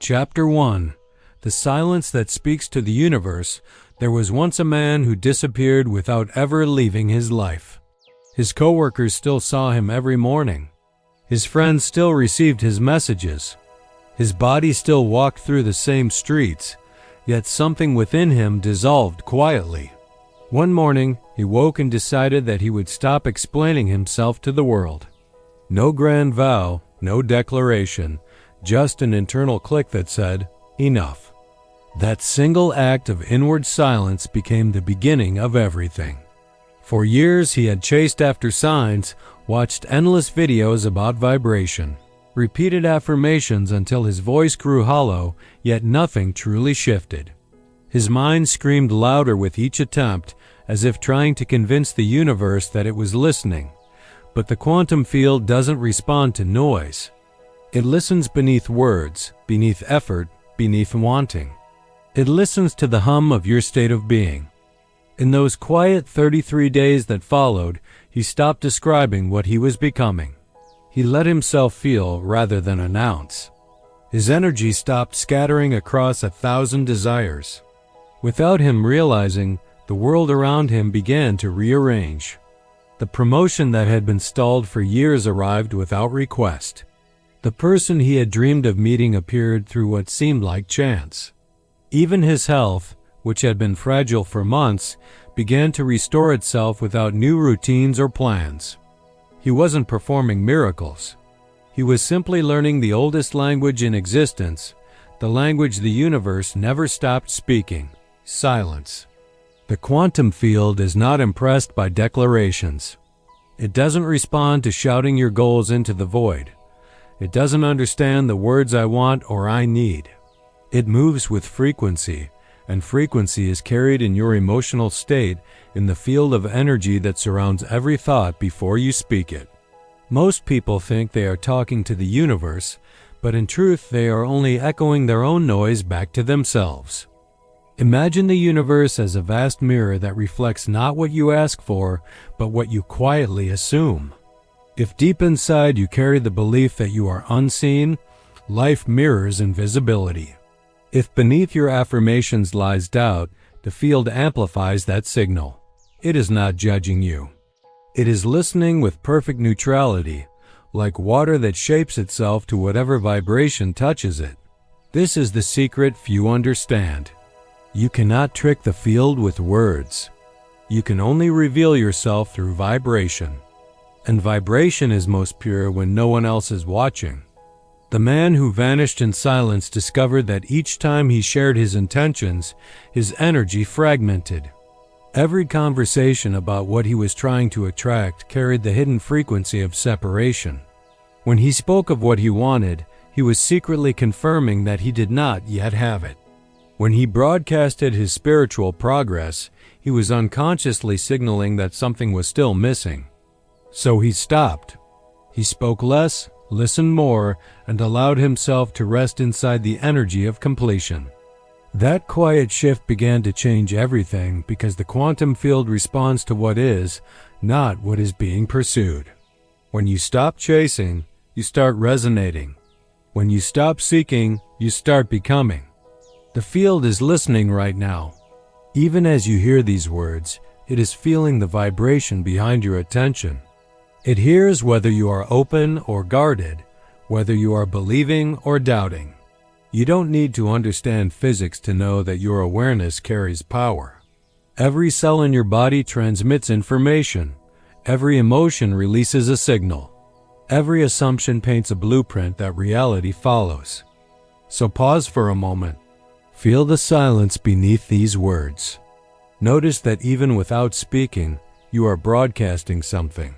Chapter 1. The Silence That Speaks to the Universe. There was once a man who disappeared without ever leaving his life. His coworkers still saw him every morning. His friends still received his messages. His body still walked through the same streets, yet something within him dissolved quietly. One morning, he woke and decided that he would stop explaining himself to the world. No grand vow, no declaration, just an internal click that said, enough. That single act of inward silence became the beginning of everything. For years he had chased after signs, watched endless videos about vibration, repeated affirmations until his voice grew hollow, yet nothing truly shifted. His mind screamed louder with each attempt, as if trying to convince the universe that it was listening. But the quantum field doesn't respond to noise. It listens beneath words, beneath effort, beneath wanting. It listens to the hum of your state of being. In those quiet 33 days that followed, he stopped describing what he was becoming. He let himself feel rather than announce. His energy stopped scattering across 1,000 desires. Without him realizing, the world around him began to rearrange. The promotion that had been stalled for years arrived without request. The person he had dreamed of meeting appeared through what seemed like chance. Even his health, which had been fragile for months, began to restore itself without new routines or plans. He wasn't performing miracles. He was simply learning the oldest language in existence, the language the universe never stopped speaking: silence. The quantum field is not impressed by declarations. It doesn't respond to shouting your goals into the void. It doesn't understand the words "I want" or "I need." It moves with frequency, and frequency is carried in your emotional state in the field of energy that surrounds every thought before you speak it. Most people think they are talking to the universe, but in truth they are only echoing their own noise back to themselves. Imagine the universe as a vast mirror that reflects not what you ask for, but what you quietly assume. If deep inside you carry the belief that you are unseen, life mirrors invisibility. If beneath your affirmations lies doubt, the field amplifies that signal. It is not judging you. It is listening with perfect neutrality, like water that shapes itself to whatever vibration touches it. This is the secret few understand. You cannot trick the field with words. You can only reveal yourself through vibration. And vibration is most pure when no one else is watching. The man who vanished in silence discovered that each time he shared his intentions, his energy fragmented. Every conversation about what he was trying to attract carried the hidden frequency of separation. When he spoke of what he wanted, he was secretly confirming that he did not yet have it. When he broadcasted his spiritual progress, he was unconsciously signaling that something was still missing. So he stopped. He spoke less, listened more, and allowed himself to rest inside the energy of completion. That quiet shift began to change everything because the quantum field responds to what is, not what is being pursued. When you stop chasing, you start resonating. When you stop seeking, you start becoming. The field is listening right now. Even as you hear these words, it is feeling the vibration behind your attention. It hears whether you are open or guarded, whether you are believing or doubting. You don't need to understand physics to know that your awareness carries power. Every cell in your body transmits information. Every emotion releases a signal. Every assumption paints a blueprint that reality follows. So pause for a moment. Feel the silence beneath these words. Notice that even without speaking, you are broadcasting something.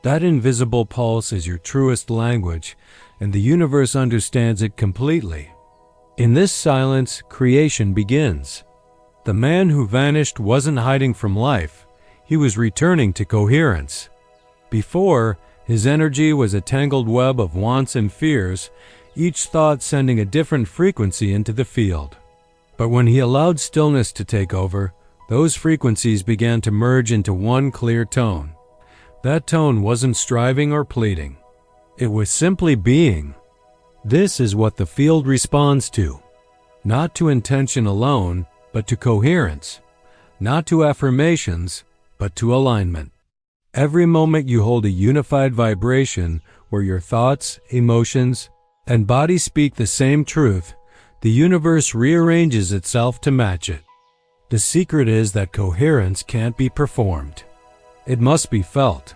That invisible pulse is your truest language, and the universe understands it completely. In this silence, creation begins. The man who vanished wasn't hiding from life. He was returning to coherence. Before, his energy was a tangled web of wants and fears, each thought sending a different frequency into the field. But when he allowed stillness to take over, those frequencies began to merge into one clear tone. That tone wasn't striving or pleading. It was simply being. This is what the field responds to. Not to intention alone, but to coherence. Not to affirmations, but to alignment. Every moment you hold a unified vibration where your thoughts, emotions, and body speak the same truth, the universe rearranges itself to match it. The secret is that coherence can't be performed. It must be felt.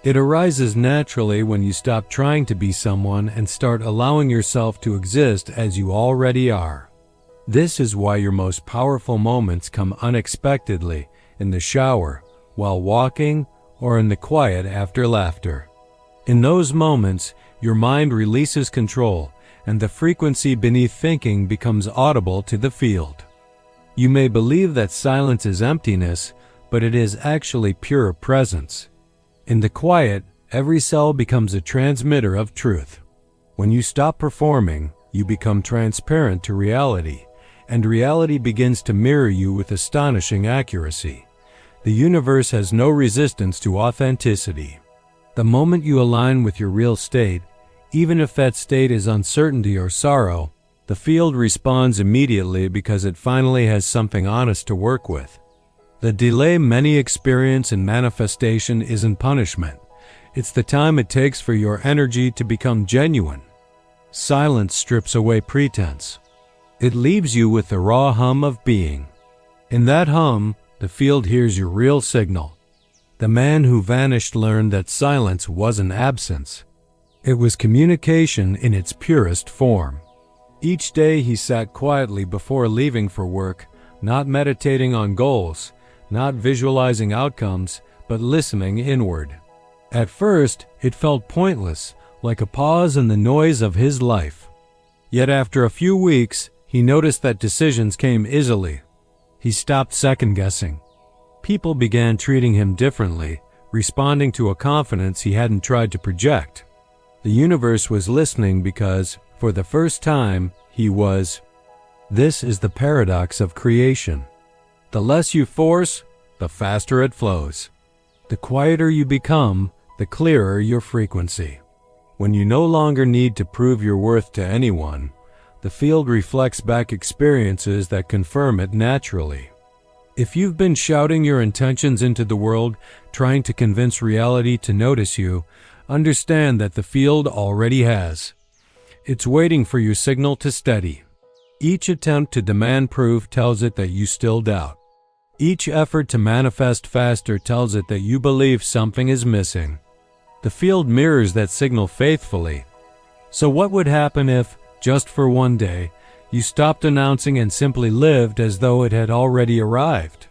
It arises naturally when you stop trying to be someone and start allowing yourself to exist as you already are. This is why your most powerful moments come unexpectedly, in the shower, while walking, or in the quiet after laughter. In those moments, your mind releases control, and the frequency beneath thinking becomes audible to the field. You may believe that silence is emptiness, but it is actually pure presence. In the quiet, every cell becomes a transmitter of truth. When you stop performing, you become transparent to reality, and reality begins to mirror you with astonishing accuracy. The universe has no resistance to authenticity. The moment you align with your real state, even if that state is uncertainty or sorrow, the field responds immediately because it finally has something honest to work with. The delay many experience in manifestation isn't punishment. It's the time it takes for your energy to become genuine. Silence strips away pretense. It leaves you with the raw hum of being. In that hum, the field hears your real signal. The man who vanished learned that silence wasn't absence. It was communication in its purest form. Each day he sat quietly before leaving for work, not meditating on goals, not visualizing outcomes, but listening inward. At first, it felt pointless, like a pause in the noise of his life. Yet after a few weeks, he noticed that decisions came easily. He stopped second-guessing. People began treating him differently, responding to a confidence he hadn't tried to project. The universe was listening because, for the first time, he was. This is the paradox of creation. The less you force, the faster it flows. The quieter you become, the clearer your frequency. When you no longer need to prove your worth to anyone, the field reflects back experiences that confirm it naturally. If you've been shouting your intentions into the world, trying to convince reality to notice you, understand that the field already has. It's waiting for your signal to steady. Each attempt to demand proof tells it that you still doubt. Each effort to manifest faster tells it that you believe something is missing. The field mirrors that signal faithfully. So what would happen if, just for one day, you stopped announcing and simply lived as though it had already arrived?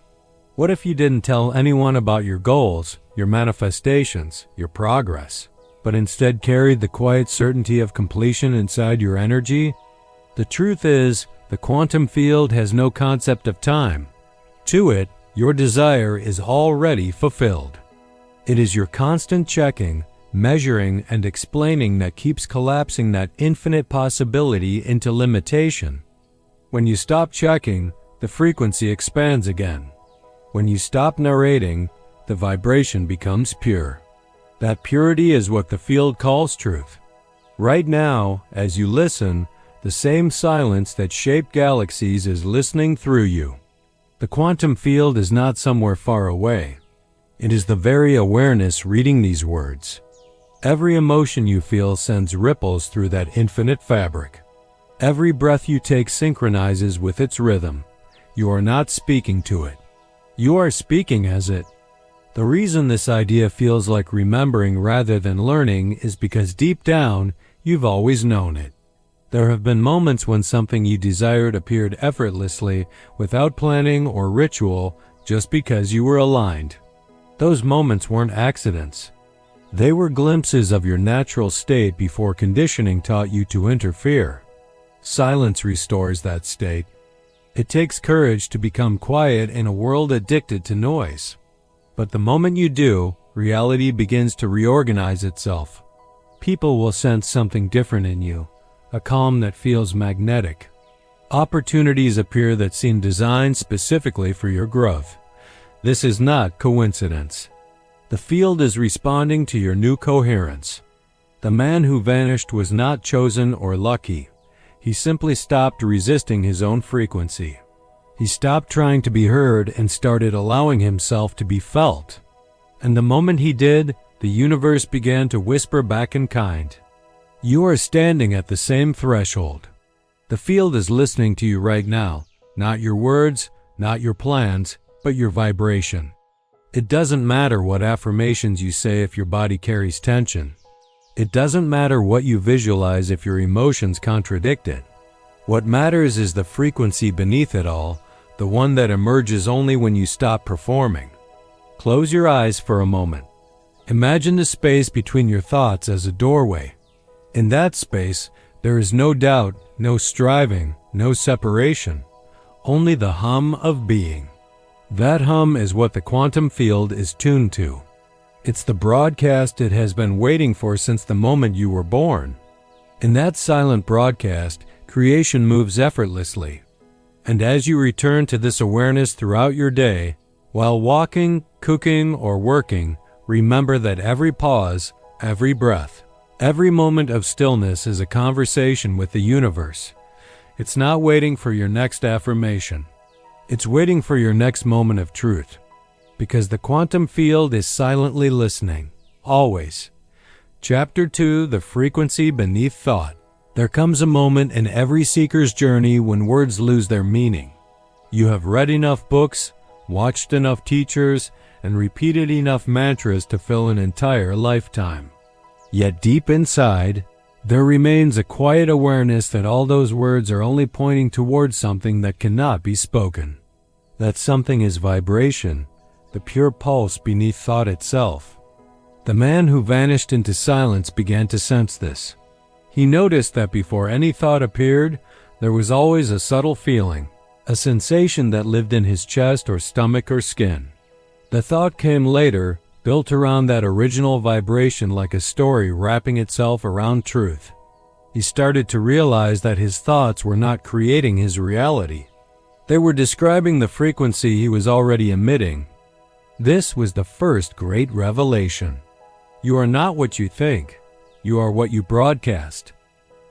What if you didn't tell anyone about your goals, your manifestations, your progress, but instead carried the quiet certainty of completion inside your energy? The truth is, the quantum field has no concept of time. To it, your desire is already fulfilled. It is your constant checking, measuring, and explaining that keeps collapsing that infinite possibility into limitation. When you stop checking, the frequency expands again. When you stop narrating, the vibration becomes pure. That purity is what the field calls truth. Right now, as you listen, the same silence that shaped galaxies is listening through you. The quantum field is not somewhere far away. It is the very awareness reading these words. Every emotion you feel sends ripples through that infinite fabric. Every breath you take synchronizes with its rhythm. You are not speaking to it. You are speaking as it. The reason this idea feels like remembering rather than learning is because deep down, you've always known it. There have been moments when something you desired appeared effortlessly, without planning or ritual, just because you were aligned. Those moments weren't accidents. They were glimpses of your natural state before conditioning taught you to interfere. Silence restores that state. It takes courage to become quiet in a world addicted to noise. But the moment you do, reality begins to reorganize itself. People will sense something different in you, a calm that feels magnetic. Opportunities appear that seem designed specifically for your growth. This is not coincidence. The field is responding to your new coherence. The man who vanished was not chosen or lucky. He simply stopped resisting his own frequency. He stopped trying to be heard and started allowing himself to be felt. And the moment he did, the universe began to whisper back in kind. You are standing at the same threshold. The field is listening to you right now, not your words, not your plans, but your vibration. It doesn't matter what affirmations you say if your body carries tension. It doesn't matter what you visualize if your emotions contradict it. What matters is the frequency beneath it all, the one that emerges only when you stop performing. Close your eyes for a moment. Imagine the space between your thoughts as a doorway. In that space, there is no doubt, no striving, no separation, only the hum of being. That hum is what the quantum field is tuned to. It's the broadcast it has been waiting for since the moment you were born. In that silent broadcast, creation moves effortlessly. And as you return to this awareness throughout your day, while walking, cooking, or working, remember that every pause, every breath, every moment of stillness is a conversation with the universe. It's not waiting for your next affirmation. It's waiting for your next moment of truth. Because the quantum field is silently listening, always. Chapter 2, The Frequency Beneath Thought. There comes a moment in every seeker's journey when words lose their meaning. You have read enough books, watched enough teachers, and repeated enough mantras to fill an entire lifetime. Yet deep inside, there remains a quiet awareness that all those words are only pointing towards something that cannot be spoken. That something is vibration, the pure pulse beneath thought itself. The man who vanished into silence began to sense this. He noticed that before any thought appeared, there was always a subtle feeling, a sensation that lived in his chest or stomach or skin. The thought came later, built around that original vibration like a story wrapping itself around truth. He started to realize that his thoughts were not creating his reality. They were describing the frequency he was already emitting. This was the first great revelation. You are not what you think. You are what you broadcast.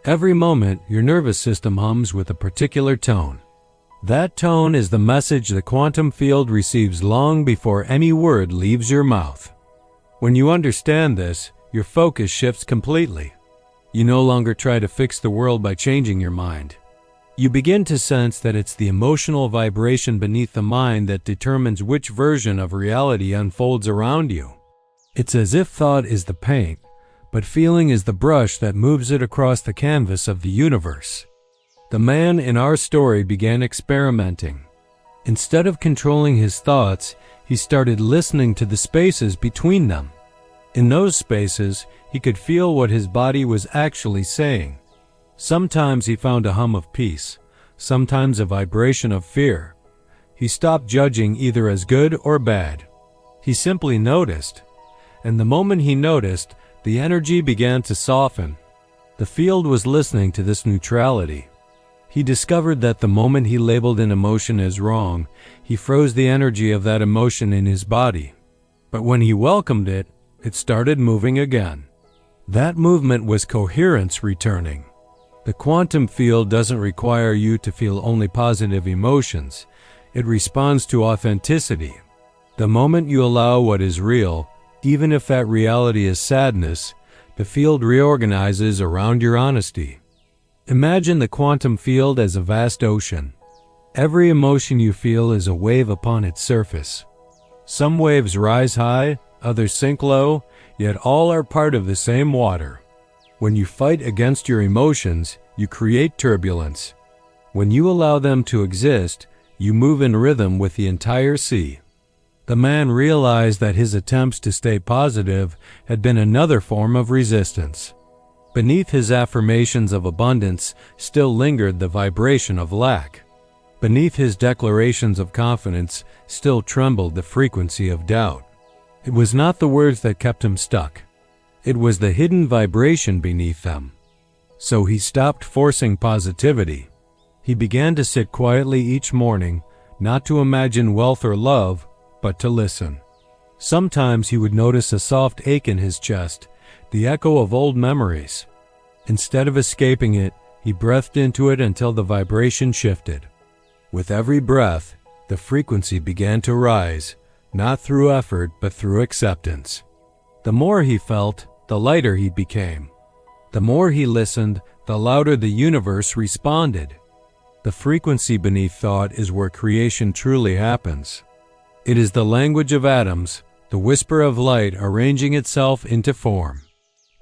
Every moment, your nervous system hums with a particular tone. That tone is the message the quantum field receives long before any word leaves your mouth. When you understand this, your focus shifts completely. You no longer try to fix the world by changing your mind. You begin to sense that it's the emotional vibration beneath the mind that determines which version of reality unfolds around you. It's as if thought is the paint, but feeling is the brush that moves it across the canvas of the universe. The man in our story began experimenting. Instead of controlling his thoughts, he started listening to the spaces between them. In those spaces, he could feel what his body was actually saying. Sometimes he found a hum of peace, sometimes a vibration of fear. He stopped judging either as good or bad. He simply noticed. And the moment he noticed, the energy began to soften. The field was listening to this neutrality. He discovered that the moment he labeled an emotion as wrong, he froze the energy of that emotion in his body. But when he welcomed it, it started moving again. That movement was coherence returning. The quantum field doesn't require you to feel only positive emotions. It responds to authenticity. The moment you allow what is real, even if that reality is sadness, the field reorganizes around your honesty. Imagine the quantum field as a vast ocean. Every emotion you feel is a wave upon its surface. Some waves rise high, others sink low, yet all are part of the same water. When you fight against your emotions, you create turbulence. When you allow them to exist, you move in rhythm with the entire sea. The man realized that his attempts to stay positive had been another form of resistance. Beneath his affirmations of abundance still lingered the vibration of lack. Beneath his declarations of confidence still trembled the frequency of doubt. It was not the words that kept him stuck. It was the hidden vibration beneath them. So he stopped forcing positivity. He began to sit quietly each morning, not to imagine wealth or love, but to listen. Sometimes he would notice a soft ache in his chest, the echo of old memories. Instead of escaping it, he breathed into it until the vibration shifted. With every breath, the frequency began to rise, not through effort but through acceptance. The more he felt, the lighter he became. The more he listened, the louder the universe responded. The frequency beneath thought is where creation truly happens. It is the language of atoms, the whisper of light arranging itself into form.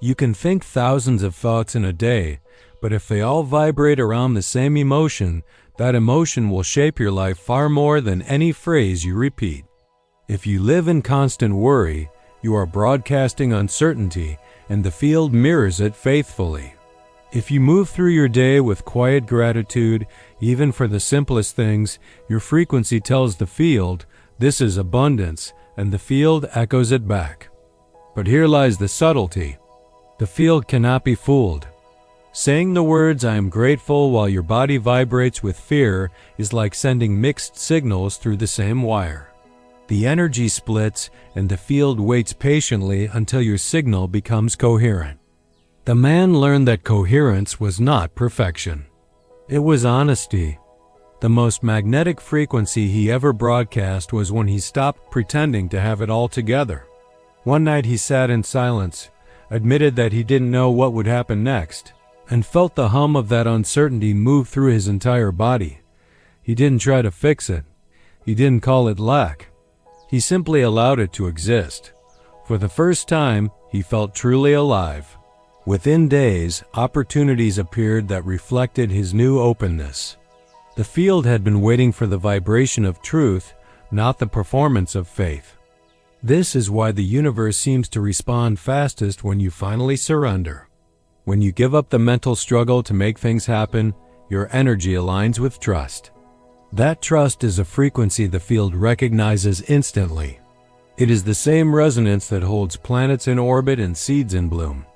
You can think thousands of thoughts in a day, but if they all vibrate around the same emotion, that emotion will shape your life far more than any phrase you repeat. If you live in constant worry, you are broadcasting uncertainty, and the field mirrors it faithfully. If you move through your day with quiet gratitude, even for the simplest things, your frequency tells the field, "This is abundance," and the field echoes it back. But here lies the subtlety. The field cannot be fooled. Saying the words "I am grateful" while your body vibrates with fear is like sending mixed signals through the same wire. The energy splits, and the field waits patiently until your signal becomes coherent. The man learned that coherence was not perfection. It was honesty. The most magnetic frequency he ever broadcast was when he stopped pretending to have it all together. One night he sat in silence, admitted that he didn't know what would happen next, and felt the hum of that uncertainty move through his entire body. He didn't try to fix it. He didn't call it lack. He simply allowed it to exist. For the first time, he felt truly alive. Within days, opportunities appeared that reflected his new openness. The field had been waiting for the vibration of truth, not the performance of faith. This is why the universe seems to respond fastest when you finally surrender. When you give up the mental struggle to make things happen, your energy aligns with trust. That trust is a frequency the field recognizes instantly. It is the same resonance that holds planets in orbit and seeds in bloom.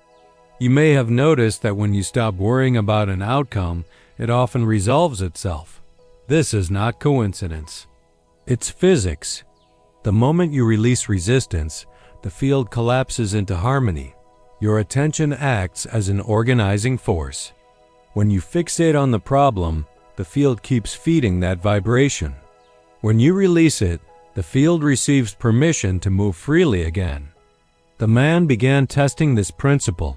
You may have noticed that when you stop worrying about an outcome, it often resolves itself. This is not coincidence. It's physics. The moment you release resistance, the field collapses into harmony. Your attention acts as an organizing force. When you fixate on the problem, the field keeps feeding that vibration. When you release it, the field receives permission to move freely again. The man began testing this principle.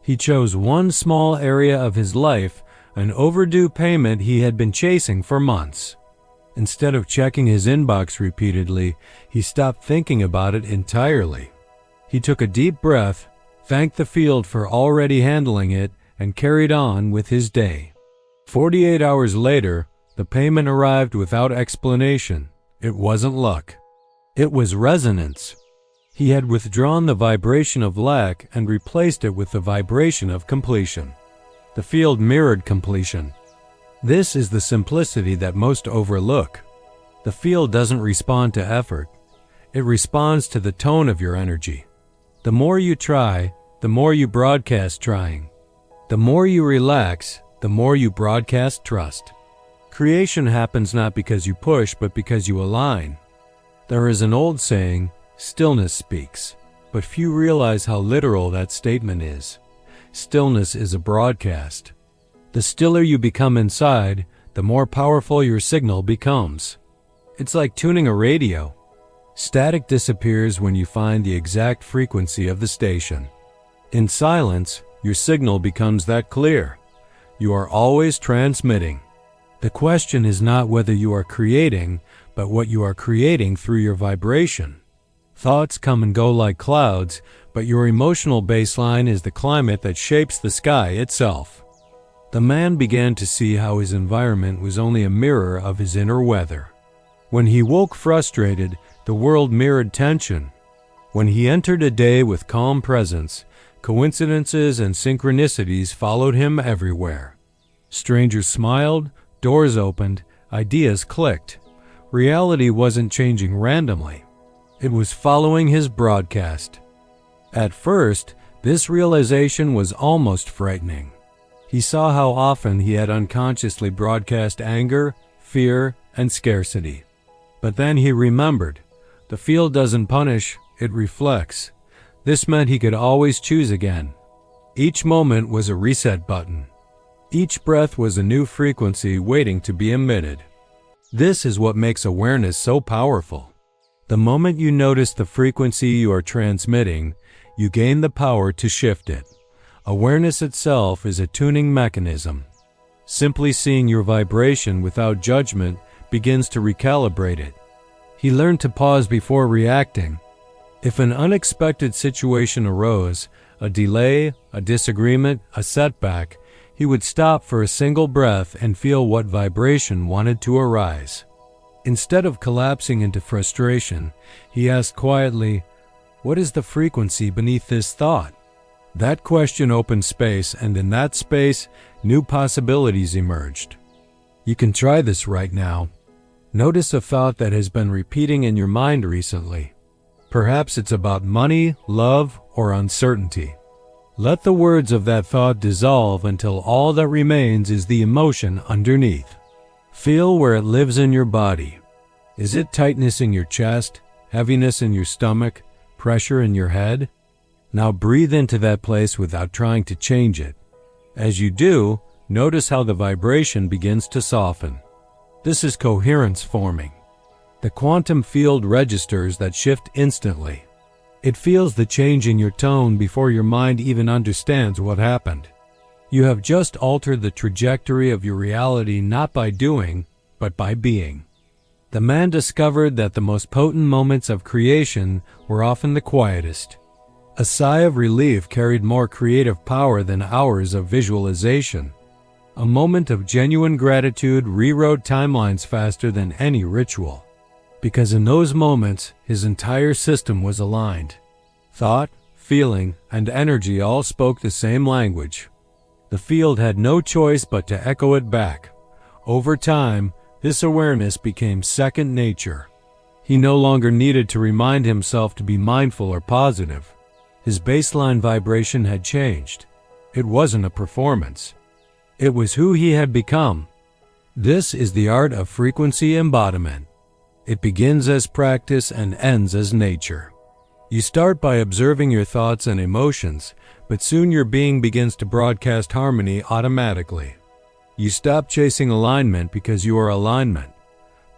He chose one small area of his life, an overdue payment he had been chasing for months. Instead of checking his inbox repeatedly, he stopped thinking about it entirely. He took a deep breath, thanked the field for already handling it, and carried on with his day. 48 hours later, the payment arrived without explanation. It wasn't luck. It was resonance. He had withdrawn the vibration of lack and replaced it with the vibration of completion. The field mirrored completion. This is the simplicity that most overlook. The field doesn't respond to effort. It responds to the tone of your energy. The more you try, the more you broadcast trying. The more you relax, the more you broadcast trust. Creation happens not because you push, but because you align. There is an old saying, "Stillness speaks," but few realize how literal that statement is. Stillness is a broadcast. The stiller you become inside, the more powerful your signal becomes. It's like tuning a radio. Static disappears when you find the exact frequency of the station. In silence, your signal becomes that clear. You are always transmitting. The question is not whether you are creating, but what you are creating through your vibration. Thoughts come and go like clouds, but your emotional baseline is the climate that shapes the sky itself. The man began to see how his environment was only a mirror of his inner weather. When he woke frustrated, the world mirrored tension. When he entered a day with calm presence, coincidences and synchronicities followed him everywhere. Strangers smiled, doors opened, ideas clicked. Reality wasn't changing randomly. It was following his broadcast. At first, this realization was almost frightening. He saw how often he had unconsciously broadcast anger, fear, and scarcity. But then he remembered, the field doesn't punish, it reflects. This meant he could always choose again. Each moment was a reset button. Each breath was a new frequency waiting to be emitted. This is what makes awareness so powerful. The moment you notice the frequency you are transmitting, you gain the power to shift it. Awareness itself is a tuning mechanism. Simply seeing your vibration without judgment begins to recalibrate it. He learned to pause before reacting. If an unexpected situation arose, a delay, a disagreement, a setback, he would stop for a single breath and feel what vibration wanted to arise. Instead of collapsing into frustration, he asked quietly, "What is the frequency beneath this thought?" That question opened space, and in that space, new possibilities emerged. You can try this right now. Notice a thought that has been repeating in your mind recently. Perhaps it's about money, love, or uncertainty. Let the words of that thought dissolve until all that remains is the emotion underneath. Feel where it lives in your body. Is it tightness in your chest, heaviness in your stomach, pressure in your head? Now breathe into that place without trying to change it. As you do, notice how the vibration begins to soften. This is coherence forming. The quantum field registers that shift instantly. It feels the change in your tone before your mind even understands what happened. You have just altered the trajectory of your reality not by doing, but by being. The man discovered that the most potent moments of creation were often the quietest. A sigh of relief carried more creative power than hours of visualization. A moment of genuine gratitude rewrote timelines faster than any ritual. Because in those moments, his entire system was aligned. Thought, feeling, and energy all spoke the same language. The field had no choice but to echo it back. Over time, this awareness became second nature. He no longer needed to remind himself to be mindful or positive. His baseline vibration had changed. It wasn't a performance. It was who he had become. This is the art of frequency embodiment. It begins as practice and ends as nature. You start by observing your thoughts and emotions, but soon your being begins to broadcast harmony automatically. You stop chasing alignment because you are alignment.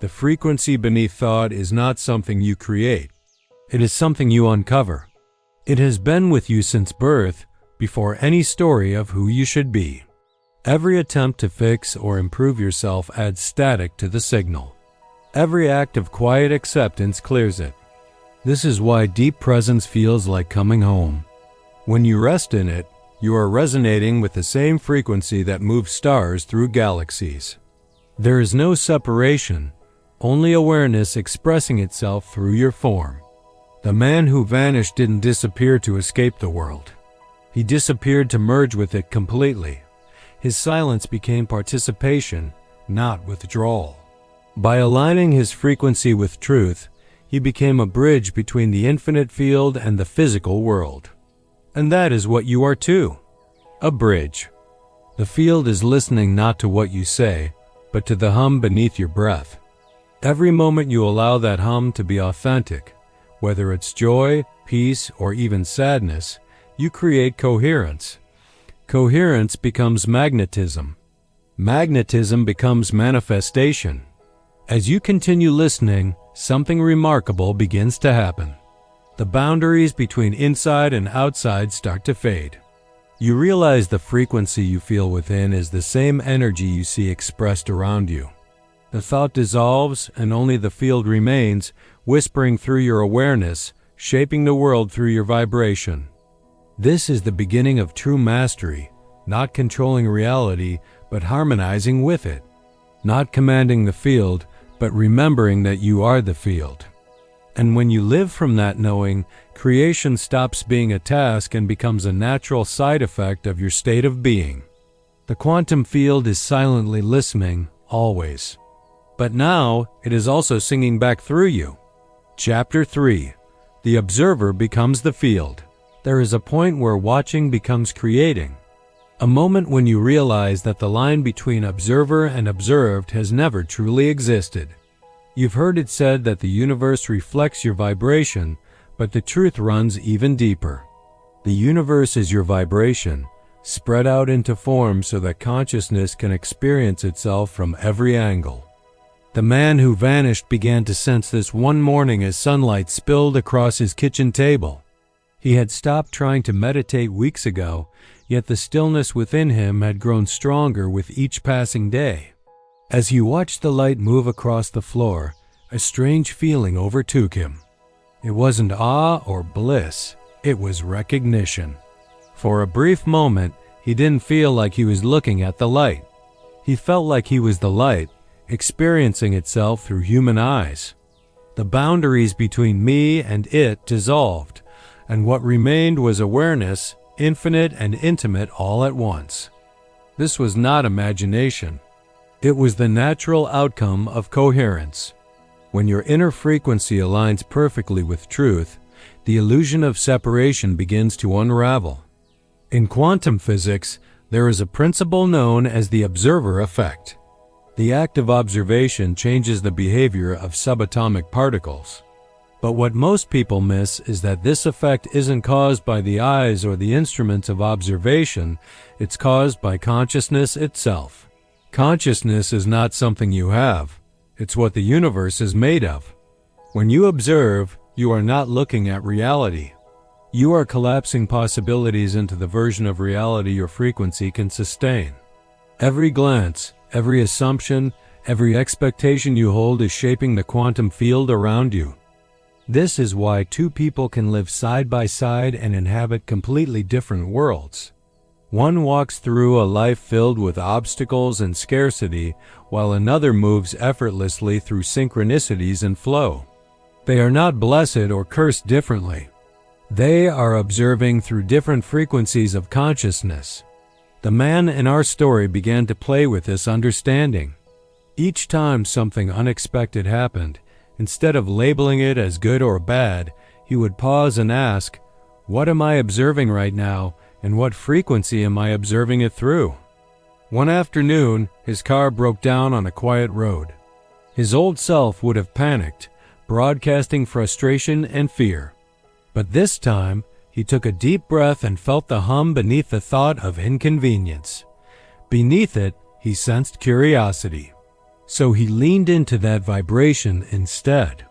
The frequency beneath thought is not something you create. It is something you uncover. It has been with you since birth, before any story of who you should be. Every attempt to fix or improve yourself adds static to the signal. Every act of quiet acceptance clears it. This is why deep presence feels like coming home. When you rest in it, you are resonating with the same frequency that moves stars through galaxies. There is no separation, only awareness expressing itself through your form. The man who vanished didn't disappear to escape the world. He disappeared to merge with it completely. His silence became participation, not withdrawal. By aligning his frequency with truth, he became a bridge between the infinite field and the physical world. And that is what you are too, a bridge. The field is listening not to what you say, but to the hum beneath your breath. Every moment you allow that hum to be authentic, whether it's joy, peace, or even sadness, you create coherence. Coherence becomes magnetism. Magnetism becomes manifestation. As you continue listening, something remarkable begins to happen. The boundaries between inside and outside start to fade. You realize the frequency you feel within is the same energy you see expressed around you. The thought dissolves and only the field remains, whispering through your awareness, shaping the world through your vibration. This is the beginning of true mastery, not controlling reality, but harmonizing with it. Not commanding the field, but remembering that you are the field. And when you live from that knowing, creation stops being a task and becomes a natural side effect of your state of being. The quantum field is silently listening, always. But now, it is also singing back through you. Chapter 3. The observer becomes the field. There is a point where watching becomes creating. A moment when you realize that the line between observer and observed has never truly existed. You've heard it said that the universe reflects your vibration, But the truth runs even deeper. The universe is your vibration, spread out into form so that consciousness can experience itself from every angle. The man who vanished began to sense this one morning as sunlight spilled across his kitchen table. He had stopped trying to meditate weeks ago, yet the stillness within him had grown stronger with each passing day. As he watched the light move across the floor, a strange feeling overtook him. It wasn't awe or bliss, it was recognition. For a brief moment, he didn't feel like he was looking at the light. He felt like he was the light, experiencing itself through human eyes. The boundaries between me and it dissolved, and what remained was awareness, infinite and intimate all at once. This was not imagination. It was the natural outcome of coherence. When your inner frequency aligns perfectly with truth, the illusion of separation begins to unravel. In quantum physics, there is a principle known as the observer effect. The act of observation changes the behavior of subatomic particles. But what most people miss is that this effect isn't caused by the eyes or the instruments of observation, it's caused by consciousness itself. Consciousness is not something you have, it's what the universe is made of. When you observe, you are not looking at reality. You are collapsing possibilities into the version of reality your frequency can sustain. Every glance, every assumption, every expectation you hold is shaping the quantum field around you. This is why two people can live side by side and inhabit completely different worlds. One walks through a life filled with obstacles and scarcity, while another moves effortlessly through synchronicities and flow. They are not blessed or cursed differently. They are observing through different frequencies of consciousness. The man in our story began to play with this understanding. Each time something unexpected happened, instead of labeling it as good or bad, he would pause and ask, "What am I observing right now, and what frequency am I observing it through?" One afternoon, his car broke down on a quiet road. His old self would have panicked, broadcasting frustration and fear. But this time, he took a deep breath and felt the hum beneath the thought of inconvenience. Beneath it, he sensed curiosity. So he leaned into that vibration instead.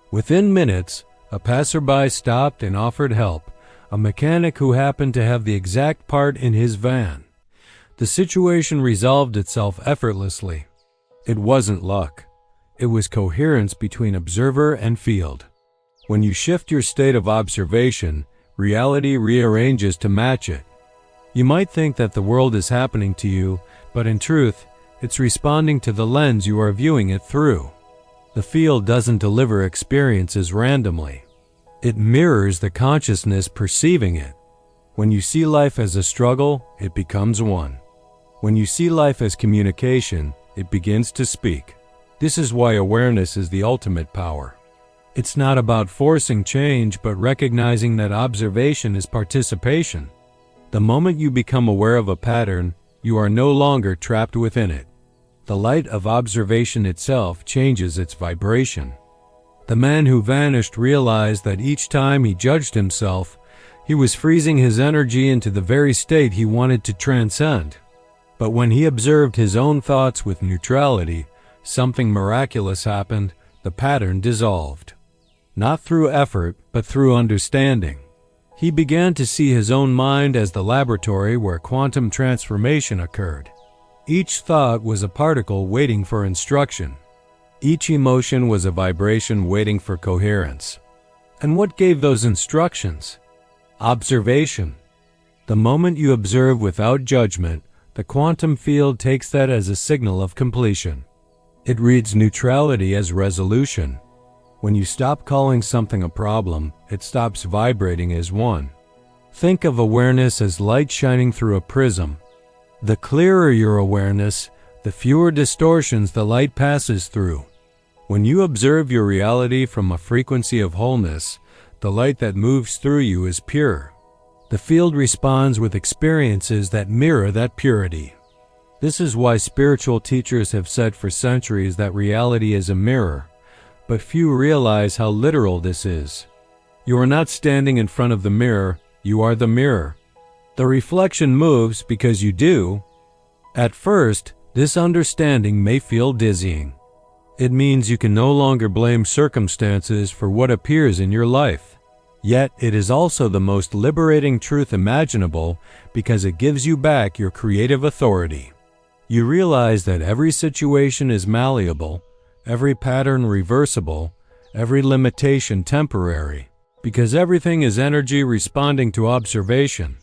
Within minutes, a passerby stopped and offered help, a mechanic who happened to have the exact part in his van. The situation resolved itself effortlessly. It wasn't luck. It was coherence between observer and field. When you shift your state of observation, reality rearranges to match it. You might think that the world is happening to you, but in truth, it's responding to the lens you are viewing it through. The field doesn't deliver experiences randomly. It mirrors the consciousness perceiving it. When you see life as a struggle, it becomes one. When you see life as communication, it begins to speak. This is why awareness is the ultimate power. It's not about forcing change, but recognizing that observation is participation. The moment you become aware of a pattern, you are no longer trapped within it. The light of observation itself changes its vibration. The man who vanished realized that each time he judged himself, he was freezing his energy into the very state he wanted to transcend. But when he observed his own thoughts with neutrality, something miraculous happened, the pattern dissolved. Not through effort, but through understanding. He began to see his own mind as the laboratory where quantum transformation occurred. Each thought was a particle waiting for instruction. Each emotion was a vibration waiting for coherence. And what gave those instructions? Observation. The moment you observe without judgment, the quantum field takes that as a signal of completion. It reads neutrality as resolution. When you stop calling something a problem, it stops vibrating as one. Think of awareness as light shining through a prism. The clearer your awareness, the fewer distortions the light passes through. When you observe your reality from a frequency of wholeness, the light that moves through you is pure. The field responds with experiences that mirror that purity. This is why spiritual teachers have said for centuries that reality is a mirror, but few realize how literal this is. You are not standing in front of the mirror, you are the mirror. The reflection moves because you do. At first, this understanding may feel dizzying. It means you can no longer blame circumstances for what appears in your life. Yet, it is also the most liberating truth imaginable because it gives you back your creative authority. You realize that every situation is malleable, every pattern reversible, every limitation temporary, because everything is energy responding to observation.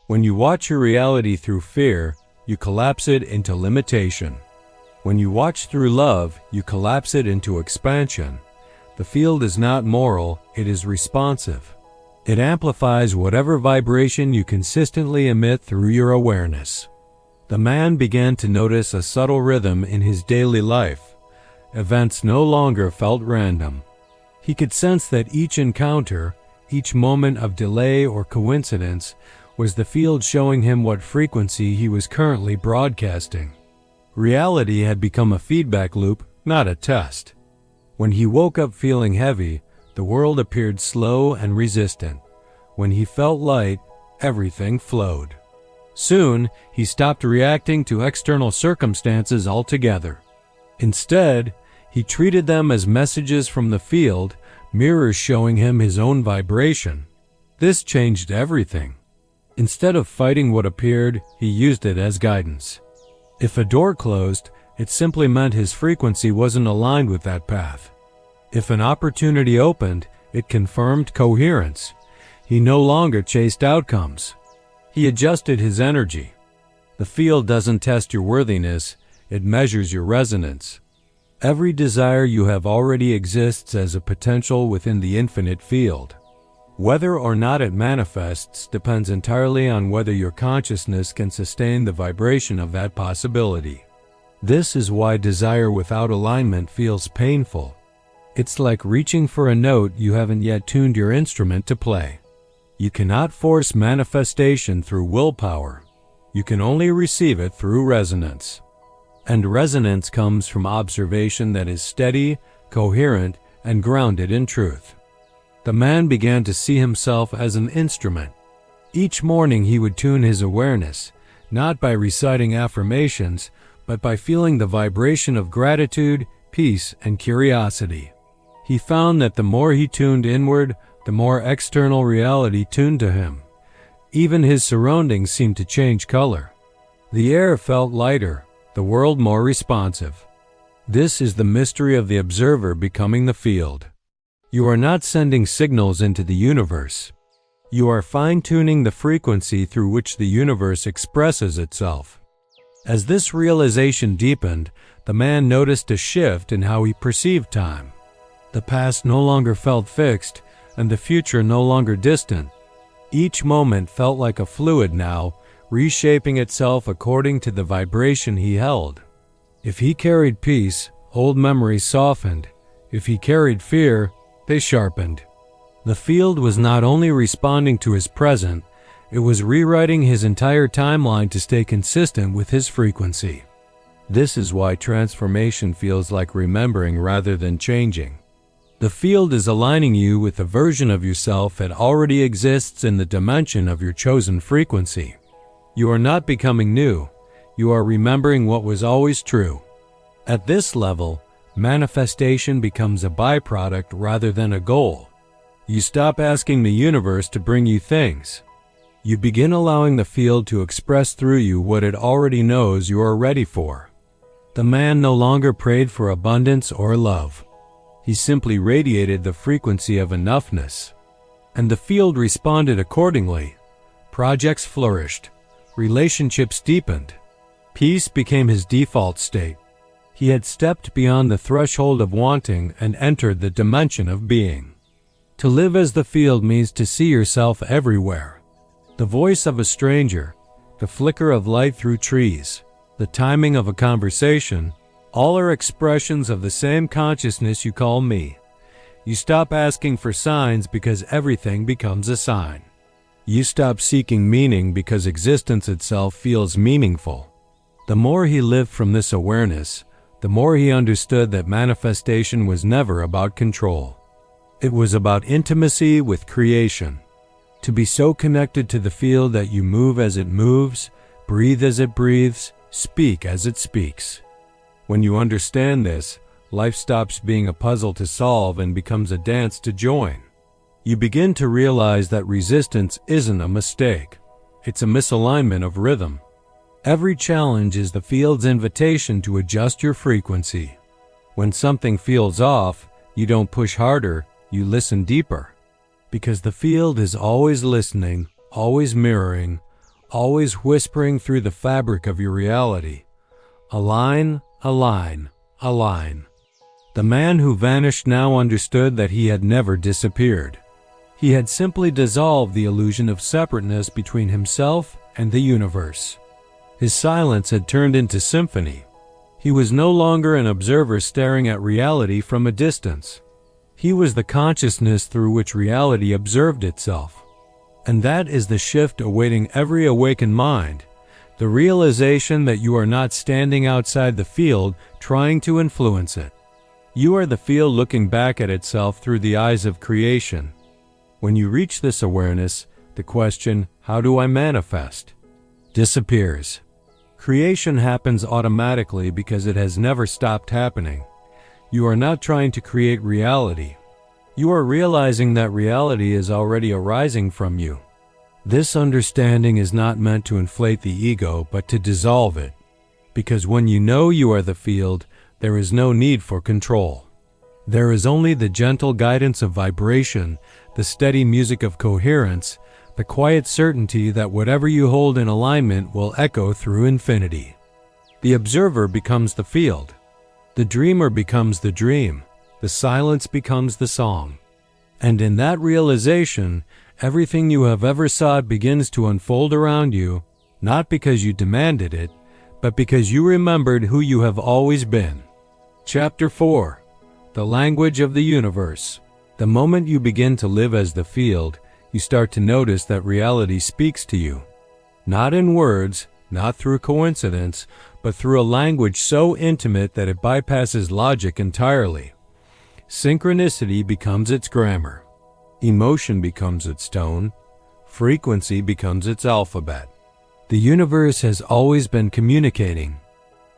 When you watch your reality through fear, you collapse it into limitation. When you watch through love, you collapse it into expansion. The field is not moral, it is responsive. It amplifies whatever vibration you consistently emit through your awareness. The man began to notice a subtle rhythm in his daily life. Events no longer felt random. He could sense that each encounter, each moment of delay or coincidence, was the field showing him what frequency he was currently broadcasting. Reality had become a feedback loop, not a test. When he woke up feeling heavy, the world appeared slow and resistant. When he felt light, everything flowed. Soon, he stopped reacting to external circumstances altogether. Instead, he treated them as messages from the field, mirrors showing him his own vibration. This changed everything. Instead of fighting what appeared, he used it as guidance. If a door closed, it simply meant his frequency wasn't aligned with that path. If an opportunity opened, it confirmed coherence. He no longer chased outcomes. He adjusted his energy. The field doesn't test your worthiness, it measures your resonance. Every desire you have already exists as a potential within the infinite field. Whether or not it manifests depends entirely on whether your consciousness can sustain the vibration of that possibility. This is why desire without alignment feels painful. It's like reaching for a note you haven't yet tuned your instrument to play. You cannot force manifestation through willpower. You can only receive it through resonance. And resonance comes from observation that is steady, coherent, and grounded in truth. The man began to see himself as an instrument. Each morning he would tune his awareness, not by reciting affirmations, but by feeling the vibration of gratitude, peace, and curiosity. He found that the more he tuned inward, the more external reality tuned to him. Even his surroundings seemed to change color. The air felt lighter, the world more responsive. This is the mystery of the observer becoming the field. You are not sending signals into the universe. You are fine-tuning the frequency through which the universe expresses itself. As this realization deepened, the man noticed a shift in how he perceived time. The past no longer felt fixed, and the future no longer distant. Each moment felt like a fluid now, reshaping itself according to the vibration he held. If he carried peace, old memories softened. If he carried fear, they sharpened. The field was not only responding to his present, it was rewriting his entire timeline to stay consistent with his frequency. This is why transformation feels like remembering rather than changing. The field is aligning you with a version of yourself that already exists in the dimension of your chosen frequency. You are not becoming new, you are remembering what was always true. At this level, manifestation becomes a byproduct rather than a goal. You stop asking the universe to bring you things. You begin allowing the field to express through you what it already knows you are ready for. The man no longer prayed for abundance or love. He simply radiated the frequency of enoughness. And the field responded accordingly. Projects flourished. Relationships deepened. Peace became his default state. He had stepped beyond the threshold of wanting and entered the dimension of being. To live as the field means to see yourself everywhere. The voice of a stranger, the flicker of light through trees, the timing of a conversation, all are expressions of the same consciousness you call me. You stop asking for signs because everything becomes a sign. You stop seeking meaning because existence itself feels meaningful. The more he lived from this awareness, the more he understood that manifestation was never about control. It was about intimacy with creation. To be so connected to the field that you move as it moves, breathe as it breathes, speak as it speaks. When you understand this, life stops being a puzzle to solve and becomes a dance to join. You begin to realize that resistance isn't a mistake. It's a misalignment of rhythm. Every challenge is the field's invitation to adjust your frequency. When something feels off, you don't push harder, you listen deeper. Because the field is always listening, always mirroring, always whispering through the fabric of your reality. Align, align, align. The man who vanished now understood that he had never disappeared. He had simply dissolved the illusion of separateness between himself and the universe. His silence had turned into symphony. He was no longer an observer staring at reality from a distance. He was the consciousness through which reality observed itself. And that is the shift awaiting every awakened mind, the realization that you are not standing outside the field trying to influence it. You are the field looking back at itself through the eyes of creation. When you reach this awareness, the question, "How do I manifest?" disappears. Creation happens automatically because it has never stopped happening. You are not trying to create reality. You are realizing that reality is already arising from you. This understanding is not meant to inflate the ego, but to dissolve it. Because when you know you are the field, there is no need for control. There is only the gentle guidance of vibration, the steady music of coherence, the quiet certainty that whatever you hold in alignment will echo through infinity. The observer becomes the field. The dreamer becomes the dream. The silence becomes the song. And in that realization, everything you have ever sought begins to unfold around you, not because you demanded it, but because you remembered who you have always been. Chapter 4. The Language of the Universe. The moment you begin to live as the field, you start to notice that reality speaks to you. Not in words, not through coincidence, but through a language so intimate that it bypasses logic entirely. Synchronicity becomes its grammar. Emotion becomes its tone. Frequency becomes its alphabet. The universe has always been communicating.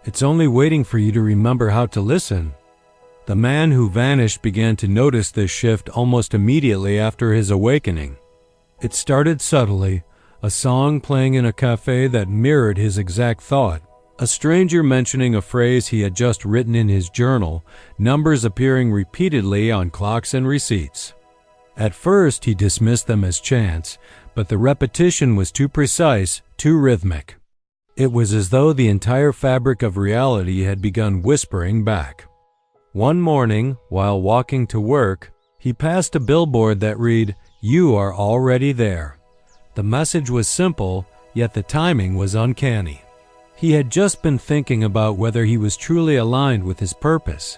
It's only waiting for you to remember how to listen. The man who vanished began to notice this shift almost immediately after his awakening. It started subtly, a song playing in a cafe that mirrored his exact thought, a stranger mentioning a phrase he had just written in his journal, numbers appearing repeatedly on clocks and receipts. At first he dismissed them as chance, but the repetition was too precise, too rhythmic. It was as though the entire fabric of reality had begun whispering back. One morning, while walking to work, he passed a billboard that read, "You are already there." The message was simple, yet the timing was uncanny. He had just been thinking about whether he was truly aligned with his purpose.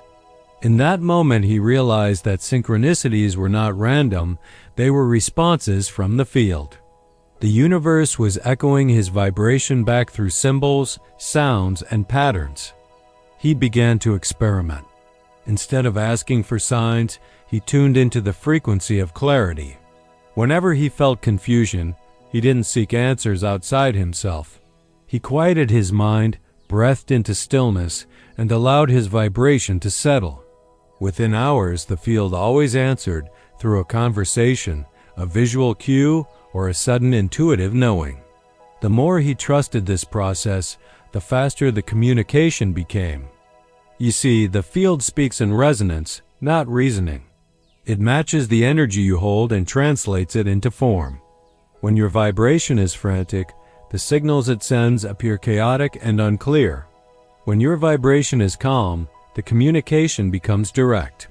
In that moment he realized that synchronicities were not random, they were responses from the field. The universe was echoing his vibration back through symbols, sounds, and patterns. He began to experiment. Instead of asking for signs, he tuned into the frequency of clarity. Whenever he felt confusion, he didn't seek answers outside himself. He quieted his mind, breathed into stillness, and allowed his vibration to settle. Within hours, the field always answered through a conversation, a visual cue, or a sudden intuitive knowing. The more he trusted this process, the faster the communication became. You see, the field speaks in resonance, not reasoning. It matches the energy you hold and translates it into form. When your vibration is frantic, the signals it sends appear chaotic and unclear. When your vibration is calm, the communication becomes direct.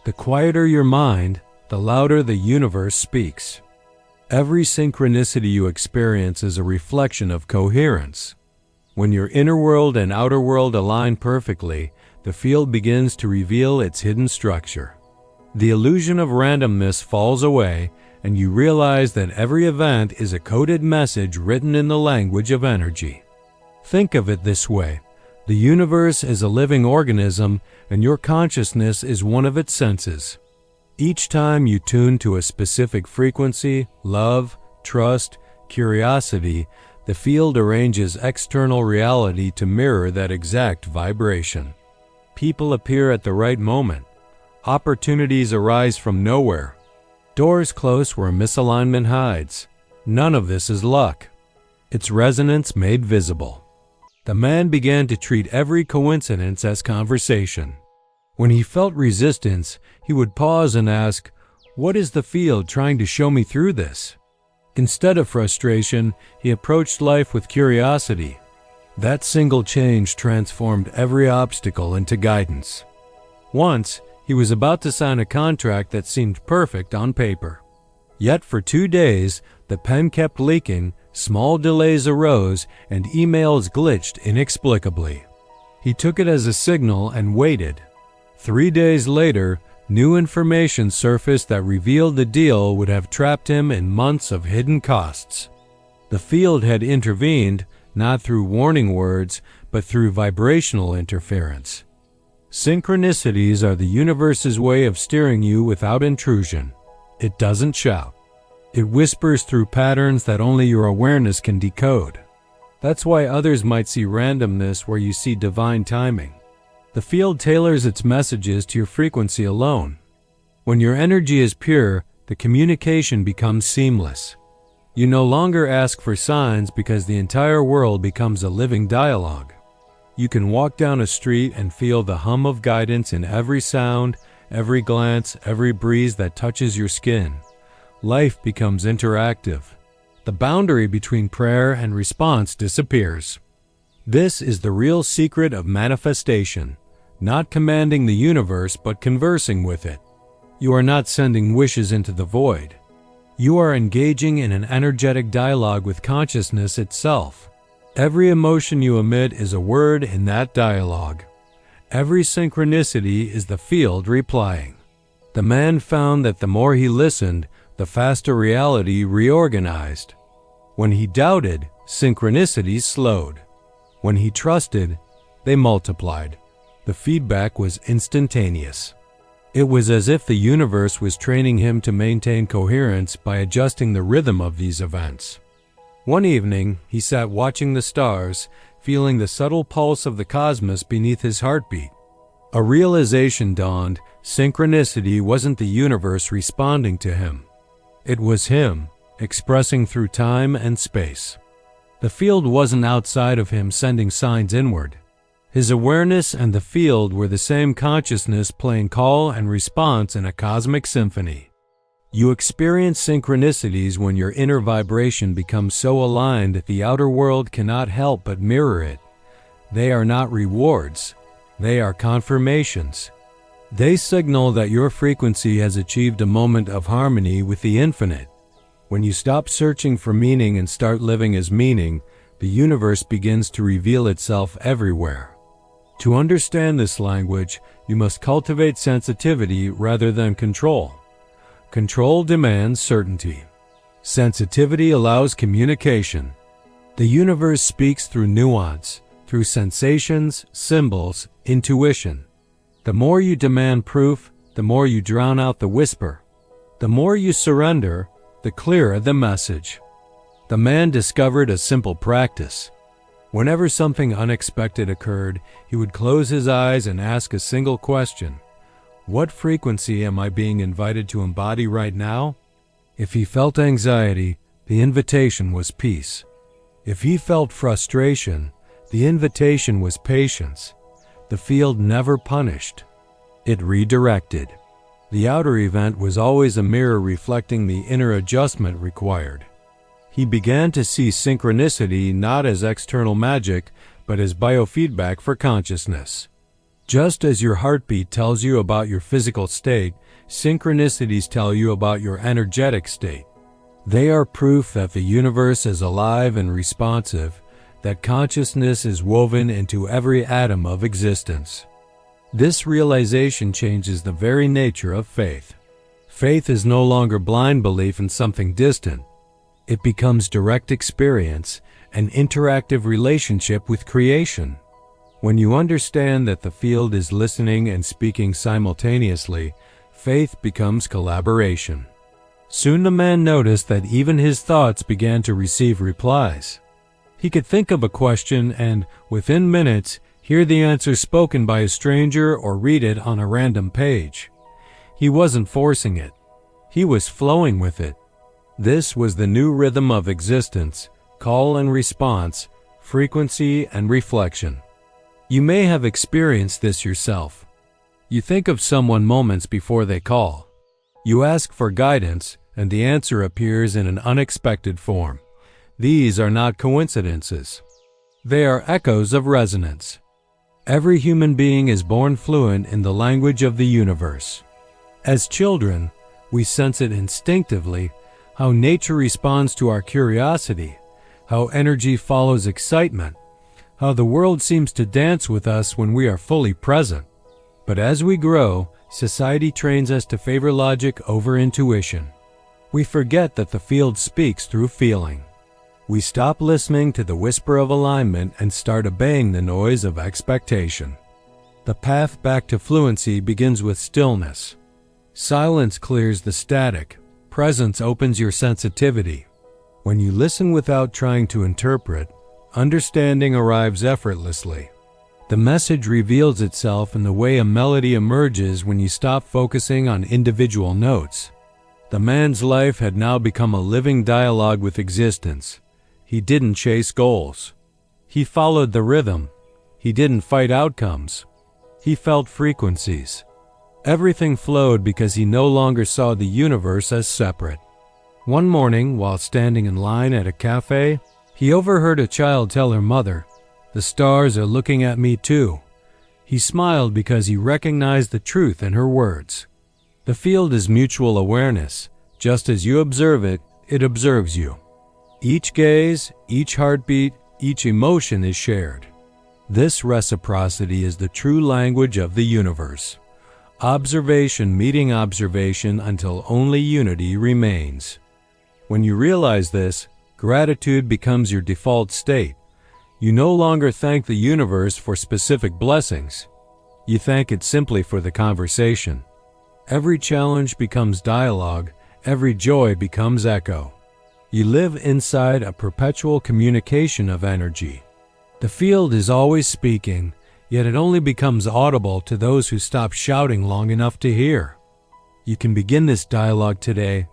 The quieter your mind, the louder the universe speaks. Every synchronicity you experience is a reflection of coherence. When your inner world and outer world align perfectly, the field begins to reveal its hidden structure. The illusion of randomness falls away, and you realize that every event is a coded message written in the language of energy. Think of it this way. The universe is a living organism, and your consciousness is one of its senses. Each time you tune to a specific frequency, love, trust, curiosity, the field arranges external reality to mirror that exact vibration. People appear at the right moment. Opportunities arise from nowhere. Doors close where misalignment hides. None of this is luck. It's resonance made visible. The man began to treat every coincidence as conversation. When he felt resistance, he would pause and ask, "What is the field trying to show me through this?" Instead of frustration, he approached life with curiosity. That single change transformed every obstacle into guidance. Once, he was about to sign a contract that seemed perfect on paper. Yet for 2 days, the pen kept leaking, small delays arose, and emails glitched inexplicably. He took it as a signal and waited. 3 days later, new information surfaced that revealed the deal would have trapped him in months of hidden costs. The field had intervened, not through warning words, but through vibrational interference. Synchronicities are the universe's way of steering you without intrusion. It doesn't shout. It whispers through patterns that only your awareness can decode. That's why others might see randomness where you see divine timing. The field tailors its messages to your frequency alone. When your energy is pure, the communication becomes seamless. You no longer ask for signs because the entire world becomes a living dialogue. You can walk down a street and feel the hum of guidance in every sound, every glance, every breeze that touches your skin. Life becomes interactive. The boundary between prayer and response disappears. This is the real secret of manifestation, not commanding the universe but conversing with it. You are not sending wishes into the void. You are engaging in an energetic dialogue with consciousness itself. Every emotion you emit is a word in that dialogue. Every synchronicity is the field replying. The man found that the more he listened, the faster reality reorganized. When he doubted, synchronicities slowed. When he trusted, they multiplied. The feedback was instantaneous. It was as if the universe was training him to maintain coherence by adjusting the rhythm of these events. One evening, he sat watching the stars, feeling the subtle pulse of the cosmos beneath his heartbeat. A realization dawned: synchronicity wasn't the universe responding to him. It was him, expressing through time and space. The field wasn't outside of him sending signs inward. His awareness and the field were the same consciousness playing call and response in a cosmic symphony. You experience synchronicities when your inner vibration becomes so aligned that the outer world cannot help but mirror it. They are not rewards. They are confirmations. They signal that your frequency has achieved a moment of harmony with the infinite. When you stop searching for meaning and start living as meaning, the universe begins to reveal itself everywhere. To understand this language, you must cultivate sensitivity rather than control. Control demands certainty. Sensitivity allows communication. The universe speaks through nuance, through sensations, symbols, intuition. The more you demand proof, the more you drown out the whisper. The more you surrender, the clearer the message. The man discovered a simple practice. Whenever something unexpected occurred, he would close his eyes and ask a single question: what frequency am I being invited to embody right now? If he felt anxiety, the invitation was peace. If he felt frustration, the invitation was patience. The field never punished. It redirected. The outer event was always a mirror reflecting the inner adjustment required. He began to see synchronicity not as external magic, but as biofeedback for consciousness. Just as your heartbeat tells you about your physical state, synchronicities tell you about your energetic state. They are proof that the universe is alive and responsive, that consciousness is woven into every atom of existence. This realization changes the very nature of faith. Faith is no longer blind belief in something distant. It becomes direct experience, an interactive relationship with creation. When you understand that the field is listening and speaking simultaneously, faith becomes collaboration. Soon the man noticed that even his thoughts began to receive replies. He could think of a question and, within minutes, hear the answer spoken by a stranger or read it on a random page. He wasn't forcing it. He was flowing with it. This was the new rhythm of existence, call and response, frequency and reflection. You may have experienced this yourself. You think of someone moments before they call. You ask for guidance, and the answer appears in an unexpected form. These are not coincidences. They are echoes of resonance. Every human being is born fluent in the language of the universe. As children, we sense it instinctively, how nature responds to our curiosity, how energy follows excitement, how the world seems to dance with us when we are fully present. But as we grow, society trains us to favor logic over intuition. We forget that the field speaks through feeling. We stop listening to the whisper of alignment and start obeying the noise of expectation. The path back to fluency begins with stillness. Silence clears the static. Presence opens your sensitivity. When you listen without trying to interpret, understanding arrives effortlessly. The message reveals itself in the way a melody emerges when you stop focusing on individual notes. The man's life had now become a living dialogue with existence. He didn't chase goals. He followed the rhythm. He didn't fight outcomes. He felt frequencies. Everything flowed because he no longer saw the universe as separate. One morning, while standing in line at a cafe, he overheard a child tell her mother, "The stars are looking at me too." He smiled because he recognized the truth in her words. The field is mutual awareness. Just as you observe it, it observes you. Each gaze, each heartbeat, each emotion is shared. This reciprocity is the true language of the universe. Observation meeting observation until only unity remains. When you realize this, gratitude becomes your default state. You no longer thank the universe for specific blessings. You thank it simply for the conversation. Every challenge becomes dialogue. Every joy becomes echo. You live inside a perpetual communication of energy. The field is always speaking, yet it only becomes audible to those who stop shouting long enough to hear. You can begin this dialogue today.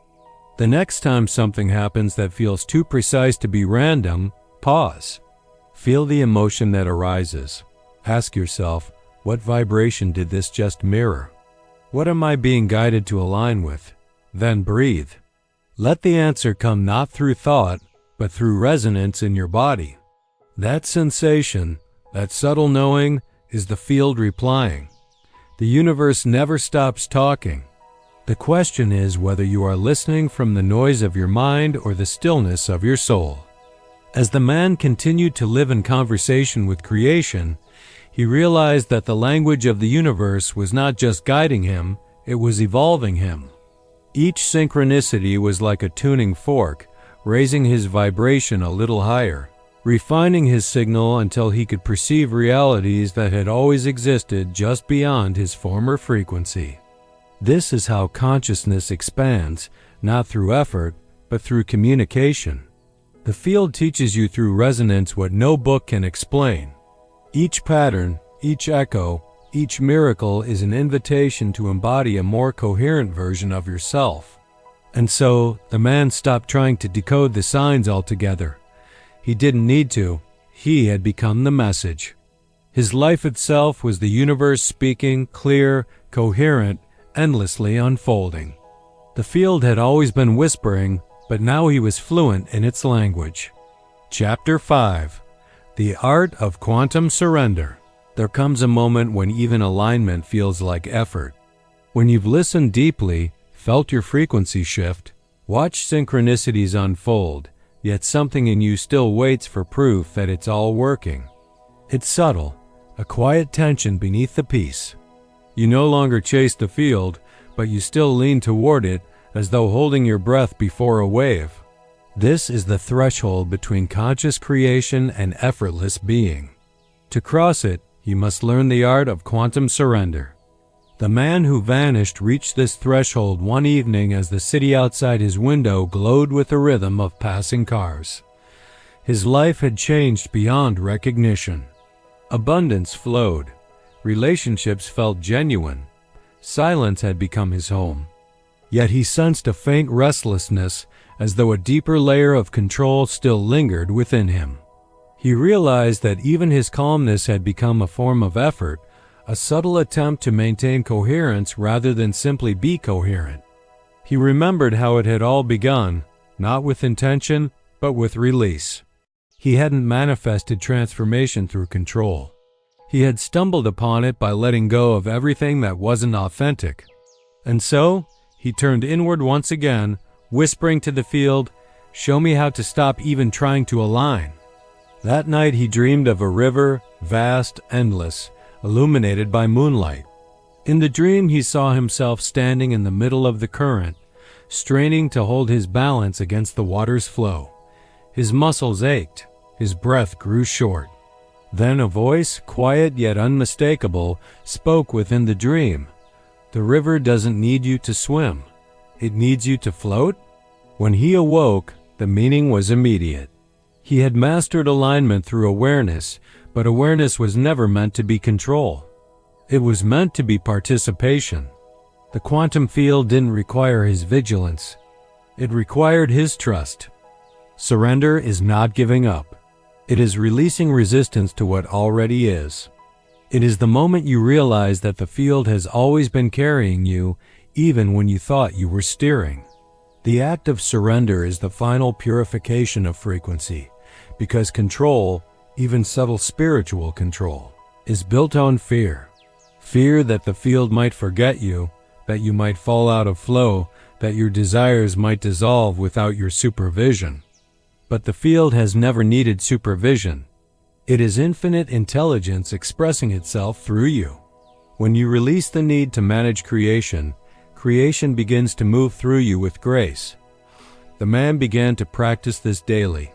The next time something happens that feels too precise to be random, pause. Feel the emotion that arises. Ask yourself, what vibration did this just mirror? What am I being guided to align with? Then breathe. Let the answer come not through thought, but through resonance in your body. That sensation, that subtle knowing, is the field replying. The universe never stops talking. The question is whether you are listening from the noise of your mind or the stillness of your soul. As the man continued to live in conversation with creation, he realized that the language of the universe was not just guiding him, it was evolving him. Each synchronicity was like a tuning fork, raising his vibration a little higher, refining his signal until he could perceive realities that had always existed just beyond his former frequency. This is how consciousness expands, not through effort, but through communication. The field teaches you through resonance what no book can explain. Each pattern, each echo, each miracle is an invitation to embody a more coherent version of yourself. And so, the man stopped trying to decode the signs altogether. He didn't need to. He had become the message. His life itself was the universe speaking, clear, coherent, endlessly unfolding. The field had always been whispering, but now he was fluent in its language. Chapter 5. The Art of Quantum Surrender. There comes a moment when even alignment feels like effort. When you've listened deeply, felt your frequency shift, watched synchronicities unfold, yet something in you still waits for proof that it's all working. It's subtle, a quiet tension beneath the peace. You no longer chase the field, but you still lean toward it as though holding your breath before a wave. This is the threshold between conscious creation and effortless being. To cross it, you must learn the art of quantum surrender. The man who vanished reached this threshold one evening as the city outside his window glowed with the rhythm of passing cars. His life had changed beyond recognition. Abundance flowed. Relationships felt genuine. Silence had become his home. Yet he sensed a faint restlessness, as though a deeper layer of control still lingered within him. He realized that even his calmness had become a form of effort, a subtle attempt to maintain coherence rather than simply be coherent. He remembered how it had all begun, not with intention, but with release. He hadn't manifested transformation through control. He had stumbled upon it by letting go of everything that wasn't authentic. And so, he turned inward once again, whispering to the field, "Show me how to stop even trying to align." That night he dreamed of a river, vast, endless, illuminated by moonlight. In the dream he saw himself standing in the middle of the current, straining to hold his balance against the water's flow. His muscles ached, his breath grew short. Then a voice, quiet yet unmistakable, spoke within the dream. "The river doesn't need you to swim. It needs you to float." When he awoke, the meaning was immediate. He had mastered alignment through awareness, but awareness was never meant to be control. It was meant to be participation. The quantum field didn't require his vigilance. It required his trust. Surrender is not giving up. It is releasing resistance to what already is. It is the moment you realize that the field has always been carrying you, even when you thought you were steering. The act of surrender is the final purification of frequency, because control, even subtle spiritual control, is built on fear. Fear that the field might forget you, that you might fall out of flow, that your desires might dissolve without your supervision. But the field has never needed supervision. It is infinite intelligence expressing itself through you. When you release the need to manage creation, creation begins to move through you with grace. The man began to practice this daily.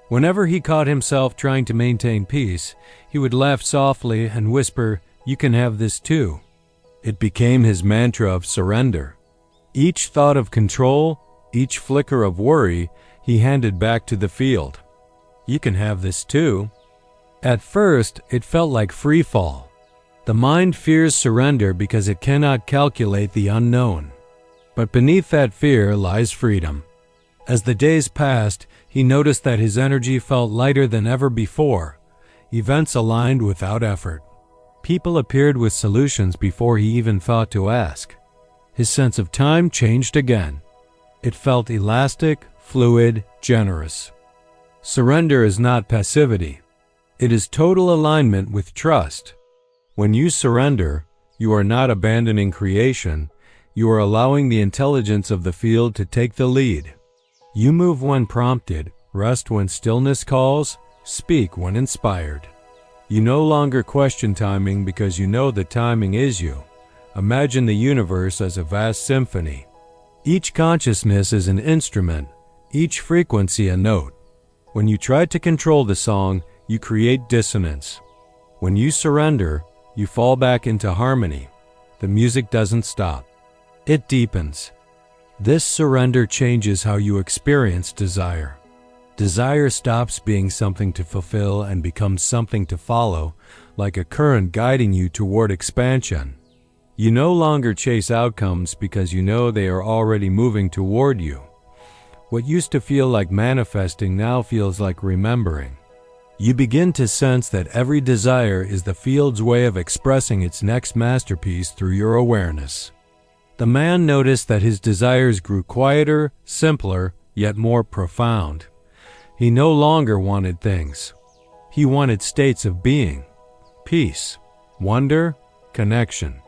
Whenever he caught himself trying to maintain peace, he would laugh softly and whisper, "You can have this too." It became his mantra of surrender. Each thought of control, each flicker of worry, he handed back to the field. "You can have this too." At first, it felt like free fall. The mind fears surrender because it cannot calculate the unknown. But beneath that fear lies freedom. As the days passed, he noticed that his energy felt lighter than ever before. Events aligned without effort. People appeared with solutions before he even thought to ask. His sense of time changed again. It felt elastic, fluid, generous. Surrender is not passivity. It is total alignment with trust. When you surrender, you are not abandoning creation. You are allowing the intelligence of the field to take the lead. You move when prompted, rest when stillness calls, speak when inspired. You no longer question timing because you know the timing is you. Imagine the universe as a vast symphony. Each consciousness is an instrument, each frequency a note. When you try to control the song, you create dissonance. When you surrender, you fall back into harmony. The music doesn't stop. It deepens. This surrender changes how you experience desire. Desire stops being something to fulfill and becomes something to follow, like a current guiding you toward expansion. You no longer chase outcomes because you know they are already moving toward you. What used to feel like manifesting now feels like remembering. You begin to sense that every desire is the field's way of expressing its next masterpiece through your awareness. The man noticed that his desires grew quieter, simpler, yet more profound. He no longer wanted things. He wanted states of being, peace, wonder, connection.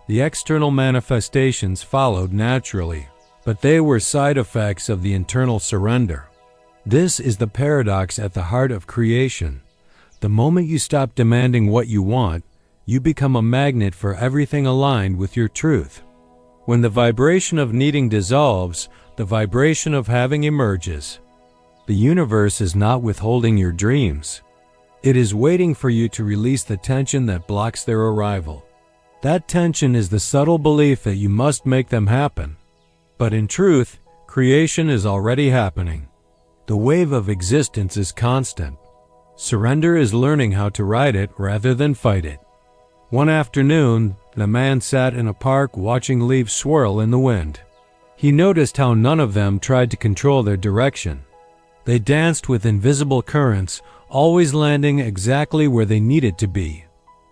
The external manifestations followed naturally, but they were side effects of the internal surrender. This is the paradox at the heart of creation. The moment you stop demanding what you want, you become a magnet for everything aligned with your truth. When the vibration of needing dissolves, the vibration of having emerges. The universe is not withholding your dreams. It is waiting for you to release the tension that blocks their arrival. That tension is the subtle belief that you must make them happen. But in truth, creation is already happening. The wave of existence is constant. Surrender is learning how to ride it rather than fight it. One afternoon, the man sat in a park watching leaves swirl in the wind. He noticed how none of them tried to control their direction. They danced with invisible currents, always landing exactly where they needed to be.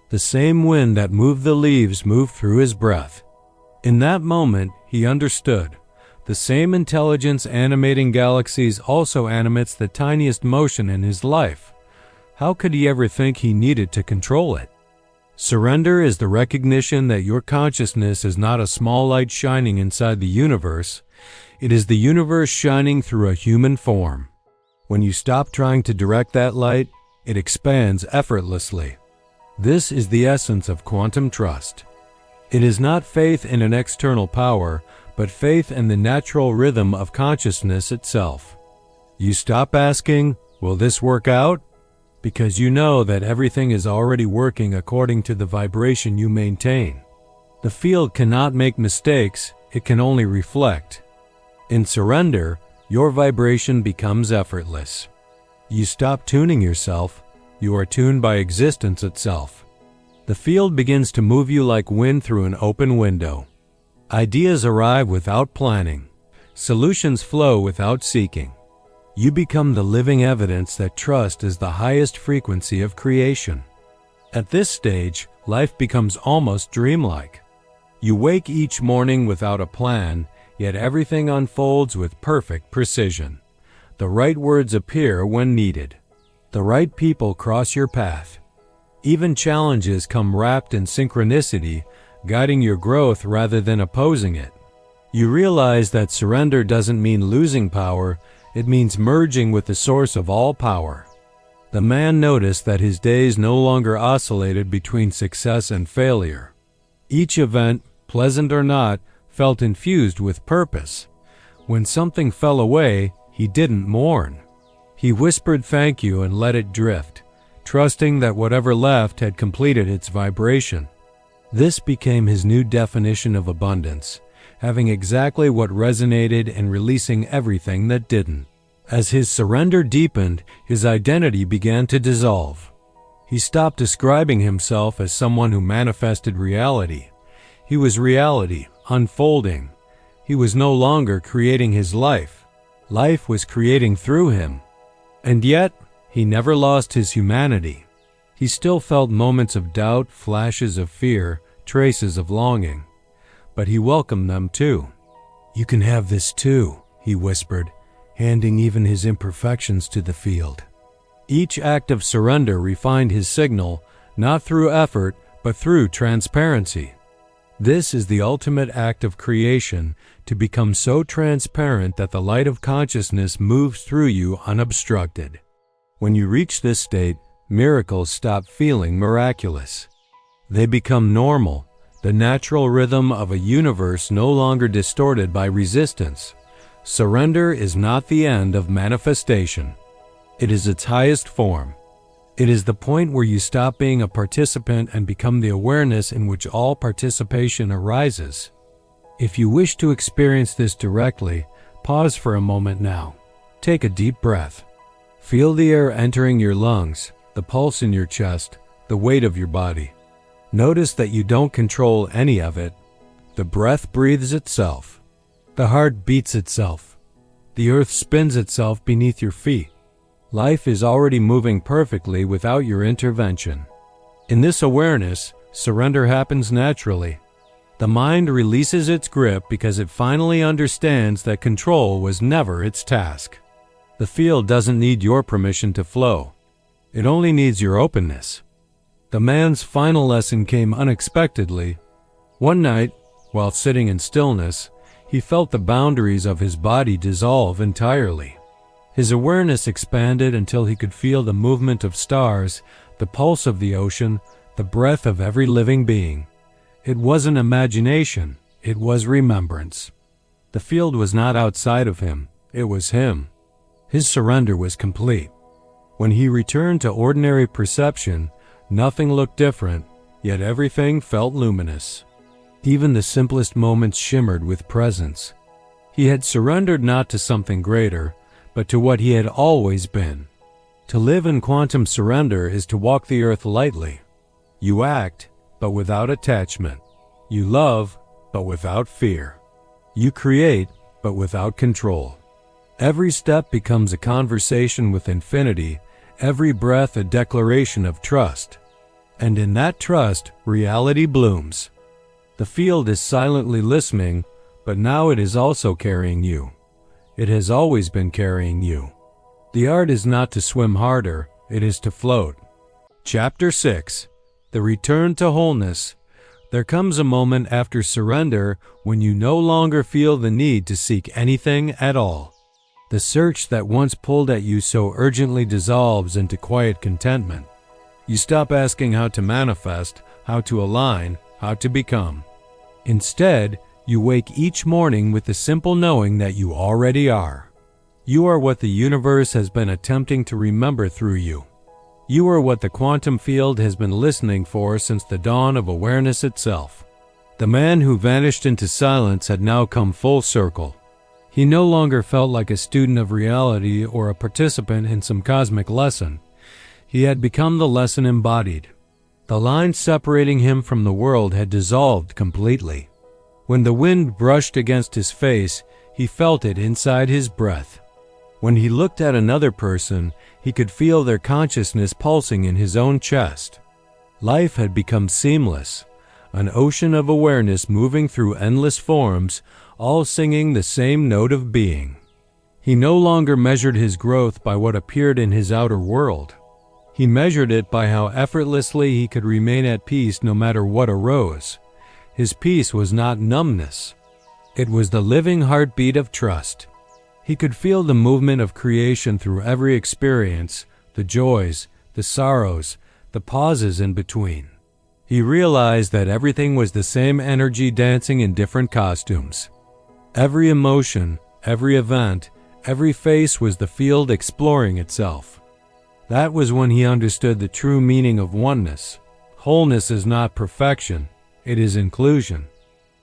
The same wind that moved the leaves moved through his breath. In that moment, he understood. The same intelligence animating galaxies also animates the tiniest motion in his life. How could he ever think he needed to control it? Surrender is the recognition that your consciousness is not a small light shining inside the universe. It is the universe shining through a human form. When you stop trying to direct that light, it expands effortlessly. This is the essence of quantum trust. It is not faith in an external power, but faith in the natural rhythm of consciousness itself. You stop asking, "Will this work out?" because you know that everything is already working according to the vibration you maintain. The field cannot make mistakes, it can only reflect. In surrender, your vibration becomes effortless. You stop tuning yourself, you are tuned by existence itself. The field begins to move you like wind through an open window. Ideas arrive without planning. Solutions flow without seeking. You become the living evidence that trust is the highest frequency of creation. At this stage, life becomes almost dreamlike. You wake each morning without a plan, yet everything unfolds with perfect precision. The right words appear when needed. The right people cross your path. Even challenges come wrapped in synchronicity, guiding your growth rather than opposing it. You realize that surrender doesn't mean losing power, it means merging with the source of all power. The man noticed that his days no longer oscillated between success and failure. Each event, pleasant or not, felt infused with purpose. When something fell away, he didn't mourn. He whispered thank you and let it drift, trusting that whatever left had completed its vibration. This became his new definition of abundance, having exactly what resonated and releasing everything that didn't. As his surrender deepened, his identity began to dissolve. He stopped describing himself as someone who manifested reality. He was reality, unfolding. He was no longer creating his life. Life was creating through him. And yet, he never lost his humanity. He still felt moments of doubt, flashes of fear, traces of longing. But he welcomed them too. "You can have this too," he whispered, handing even his imperfections to the field. Each act of surrender refined his signal, not through effort, but through transparency. This is the ultimate act of creation, to become so transparent that the light of consciousness moves through you unobstructed. When you reach this state, miracles stop feeling miraculous. They become normal, the natural rhythm of a universe no longer distorted by resistance. Surrender is not the end of manifestation. It is its highest form. It is the point where you stop being a participant and become the awareness in which all participation arises. If you wish to experience this directly, pause for a moment now. Take a deep breath. Feel the air entering your lungs, the pulse in your chest, the weight of your body. Notice that you don't control any of it. The breath breathes itself. The heart beats itself. The earth spins itself beneath your feet. Life is already moving perfectly without your intervention. In this awareness, surrender happens naturally. The mind releases its grip because it finally understands that control was never its task. The field doesn't need your permission to flow. It only needs your openness. The man's final lesson came unexpectedly. One night, while sitting in stillness, he felt the boundaries of his body dissolve entirely. His awareness expanded until he could feel the movement of stars, the pulse of the ocean, the breath of every living being. It wasn't imagination, it was remembrance. The field was not outside of him, it was him. His surrender was complete. When he returned to ordinary perception, nothing looked different, yet everything felt luminous. Even the simplest moments shimmered with presence. He had surrendered not to something greater, but to what he had always been. To live in quantum surrender is to walk the earth lightly. You act, but without attachment. You love, but without fear. You create, but without control. Every step becomes a conversation with infinity, every breath a declaration of trust. And in that trust, reality blooms. The field is silently listening, but now it is also carrying you. It has always been carrying you. The art is not to swim harder, it is to float. Chapter 6. The Return to Wholeness. There comes a moment after surrender when you no longer feel the need to seek anything at all. The search that once pulled at you so urgently dissolves into quiet contentment. You stop asking how to manifest, how to align, how to become. Instead, you wake each morning with the simple knowing that you already are. You are what the universe has been attempting to remember through you. You are what the quantum field has been listening for since the dawn of awareness itself. The man who vanished into silence had now come full circle. He no longer felt like a student of reality or a participant in some cosmic lesson. He had become the lesson embodied. The line separating him from the world had dissolved completely. When the wind brushed against his face, he felt it inside his breath. When he looked at another person, he could feel their consciousness pulsing in his own chest. Life had become seamless, an ocean of awareness moving through endless forms, all singing the same note of being. He no longer measured his growth by what appeared in his outer world. He measured it by how effortlessly he could remain at peace no matter what arose. His peace was not numbness. It was the living heartbeat of trust. He could feel the movement of creation through every experience, the joys, the sorrows, the pauses in between. He realized that everything was the same energy dancing in different costumes. Every emotion, every event, every face was the field exploring itself. That was when he understood the true meaning of oneness. Wholeness is not perfection, it is inclusion.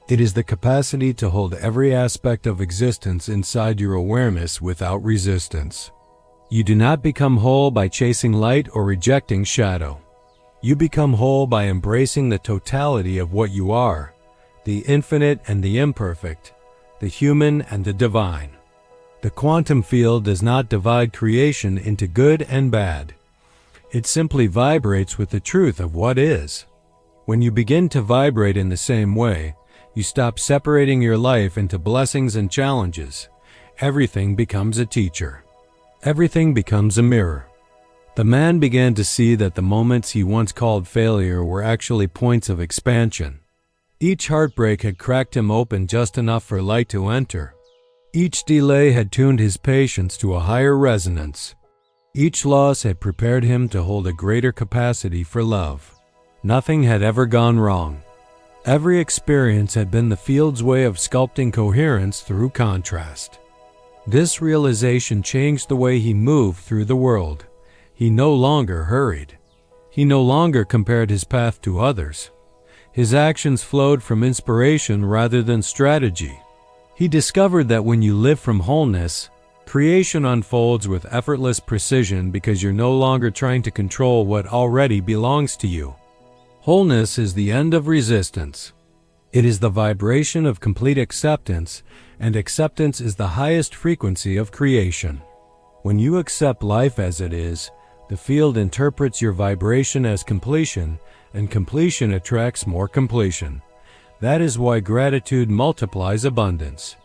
It is the capacity to hold every aspect of existence inside your awareness without resistance. You do not become whole by chasing light or rejecting shadow. You become whole by embracing the totality of what you are, the infinite and the imperfect, the human and the divine. The quantum field does not divide creation into good and bad. It simply vibrates with the truth of what is. When you begin to vibrate in the same way, you stop separating your life into blessings and challenges. Everything becomes a teacher. Everything becomes a mirror. The man began to see that the moments he once called failure were actually points of expansion. Each heartbreak had cracked him open just enough for light to enter. Each delay had tuned his patience to a higher resonance. Each loss had prepared him to hold a greater capacity for love. Nothing had ever gone wrong. Every experience had been the field's way of sculpting coherence through contrast. This realization changed the way he moved through the world. He no longer hurried. He no longer compared his path to others. His actions flowed from inspiration rather than strategy. He discovered that when you live from wholeness, creation unfolds with effortless precision because you're no longer trying to control what already belongs to you. Wholeness is the end of resistance. It is the vibration of complete acceptance, and acceptance is the highest frequency of creation. When you accept life as it is, the field interprets your vibration as completion, and completion attracts more completion. That is why gratitude multiplies abundance.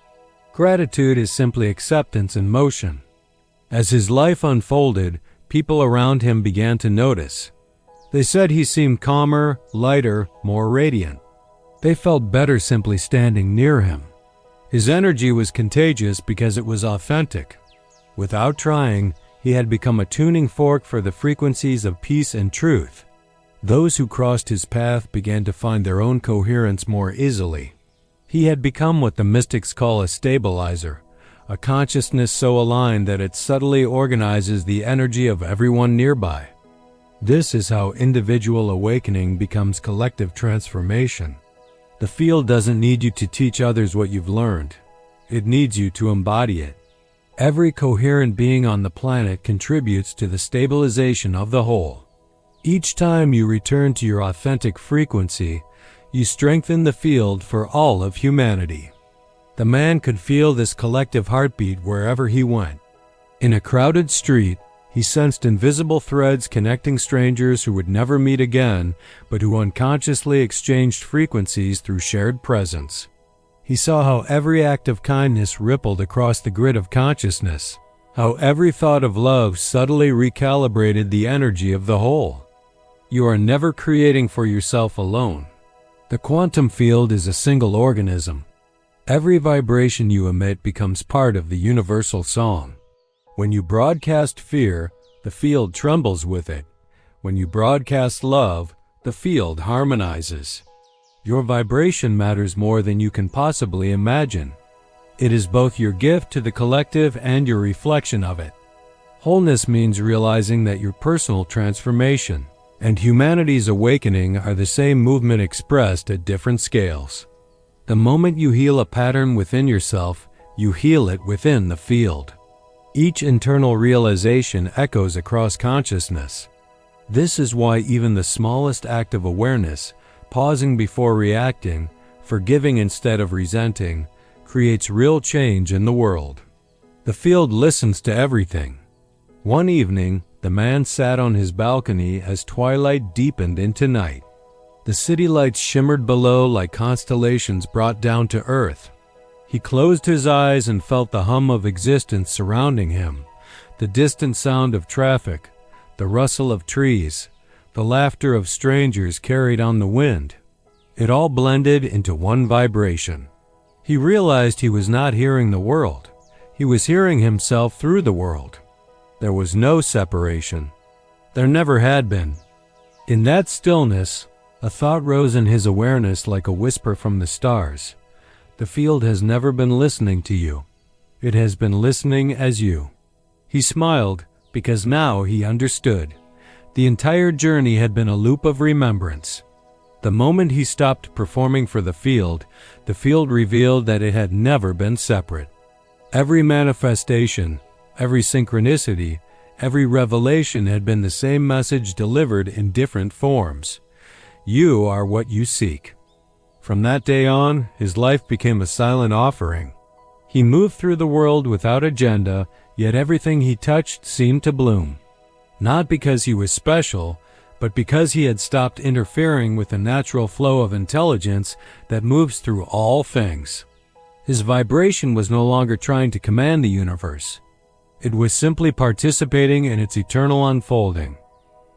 Gratitude is simply acceptance in motion. As his life unfolded, people around him began to notice. They said he seemed calmer, lighter, more radiant. They felt better simply standing near him. His energy was contagious because it was authentic. Without trying, he had become a tuning fork for the frequencies of peace and truth. Those who crossed his path began to find their own coherence more easily. He had become what the mystics call a stabilizer, a consciousness so aligned that it subtly organizes the energy of everyone nearby. This is how individual awakening becomes collective transformation. The field doesn't need you to teach others what you've learned. It needs you to embody it. Every coherent being on the planet contributes to the stabilization of the whole. Each time you return to your authentic frequency, you strengthen the field for all of humanity. The man could feel this collective heartbeat wherever he went. In a crowded street, he sensed invisible threads connecting strangers who would never meet again, but who unconsciously exchanged frequencies through shared presence. He saw how every act of kindness rippled across the grid of consciousness, how every thought of love subtly recalibrated the energy of the whole. You are never creating for yourself alone. The quantum field is a single organism. Every vibration you emit becomes part of the universal song. When you broadcast fear, the field trembles with it. When you broadcast love, the field harmonizes. Your vibration matters more than you can possibly imagine. It is both your gift to the collective and your reflection of it. Wholeness means realizing that your personal transformation and humanity's awakening are the same movement expressed at different scales. The moment you heal a pattern within yourself, you heal it within the field. Each internal realization echoes across consciousness. This is why even the smallest act of awareness, pausing before reacting, forgiving instead of resenting, creates real change in the world. The field listens to everything. One evening, the man sat on his balcony as twilight deepened into night. The city lights shimmered below like constellations brought down to earth. He closed his eyes and felt the hum of existence surrounding him, the distant sound of traffic, the rustle of trees, the laughter of strangers carried on the wind. It all blended into one vibration. He realized he was not hearing the world. He was hearing himself through the world. There was no separation. There never had been. In that stillness, a thought rose in his awareness like a whisper from the stars. The field has never been listening to you. It has been listening as you. He smiled because now he understood. The entire journey had been a loop of remembrance. The moment he stopped performing for the field revealed that it had never been separate. Every manifestation, every synchronicity, every revelation had been the same message delivered in different forms. You are what you seek. From that day on, his life became a silent offering. He moved through the world without agenda, yet everything he touched seemed to bloom. Not because he was special, but because he had stopped interfering with the natural flow of intelligence that moves through all things. His vibration was no longer trying to command the universe. It was simply participating in its eternal unfolding.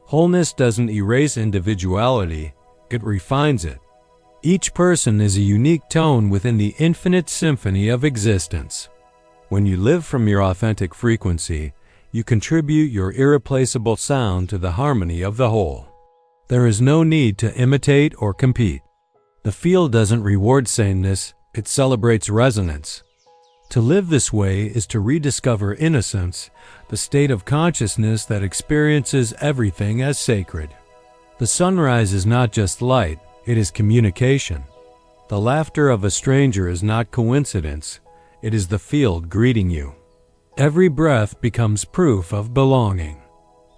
Wholeness doesn't erase individuality, it refines it. Each person is a unique tone within the infinite symphony of existence. When you live from your authentic frequency, you contribute your irreplaceable sound to the harmony of the whole. There is no need to imitate or compete. The field doesn't reward sameness, it celebrates resonance. To live this way is to rediscover innocence, the state of consciousness that experiences everything as sacred. The sunrise is not just light, it is communication. The laughter of a stranger is not coincidence, it is the field greeting you. Every breath becomes proof of belonging.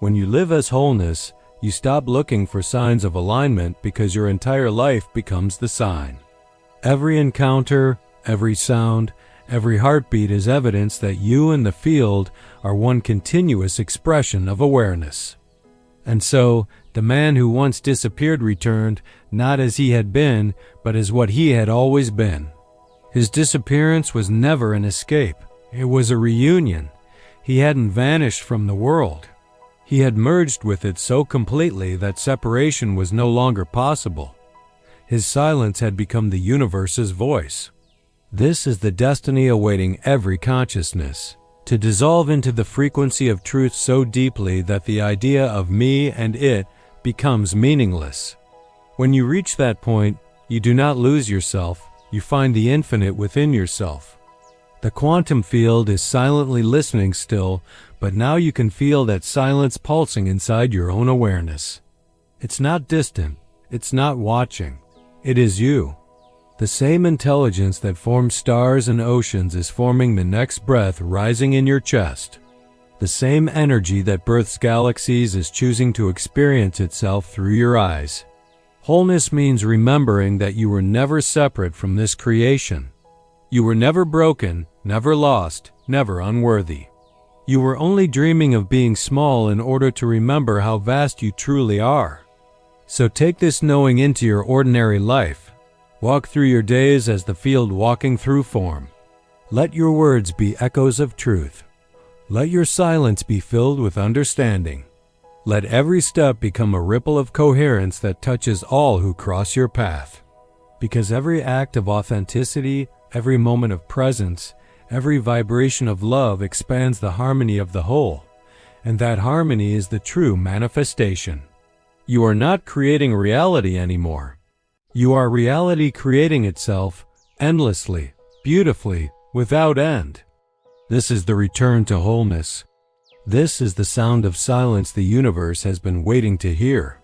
When you live as wholeness, you stop looking for signs of alignment because your entire life becomes the sign. Every encounter, every sound, every heartbeat is evidence that you and the field are one continuous expression of awareness. And so, the man who once disappeared returned, not as he had been, but as what he had always been. His disappearance was never an escape. It was a reunion. He hadn't vanished from the world. He had merged with it so completely that separation was no longer possible. His silence had become the universe's voice. This is the destiny awaiting every consciousness, to dissolve into the frequency of truth so deeply that the idea of me and it becomes meaningless. When you reach that point, you do not lose yourself, you find the infinite within yourself. The quantum field is silently listening still, but now you can feel that silence pulsing inside your own awareness. It's not distant, it's not watching, it is you. The same intelligence that forms stars and oceans is forming the next breath rising in your chest. The same energy that births galaxies is choosing to experience itself through your eyes. Wholeness means remembering that you were never separate from this creation. You were never broken, never lost, never unworthy. You were only dreaming of being small in order to remember how vast you truly are. So take this knowing into your ordinary life. Walk through your days as the field walking through form. Let your words be echoes of truth. Let your silence be filled with understanding. Let every step become a ripple of coherence that touches all who cross your path. Because every act of authenticity, every moment of presence, every vibration of love expands the harmony of the whole, and that harmony is the true manifestation. You are not creating reality anymore. You are reality creating itself endlessly, beautifully, without end. This is the return to wholeness. This is the sound of silence the universe has been waiting to hear.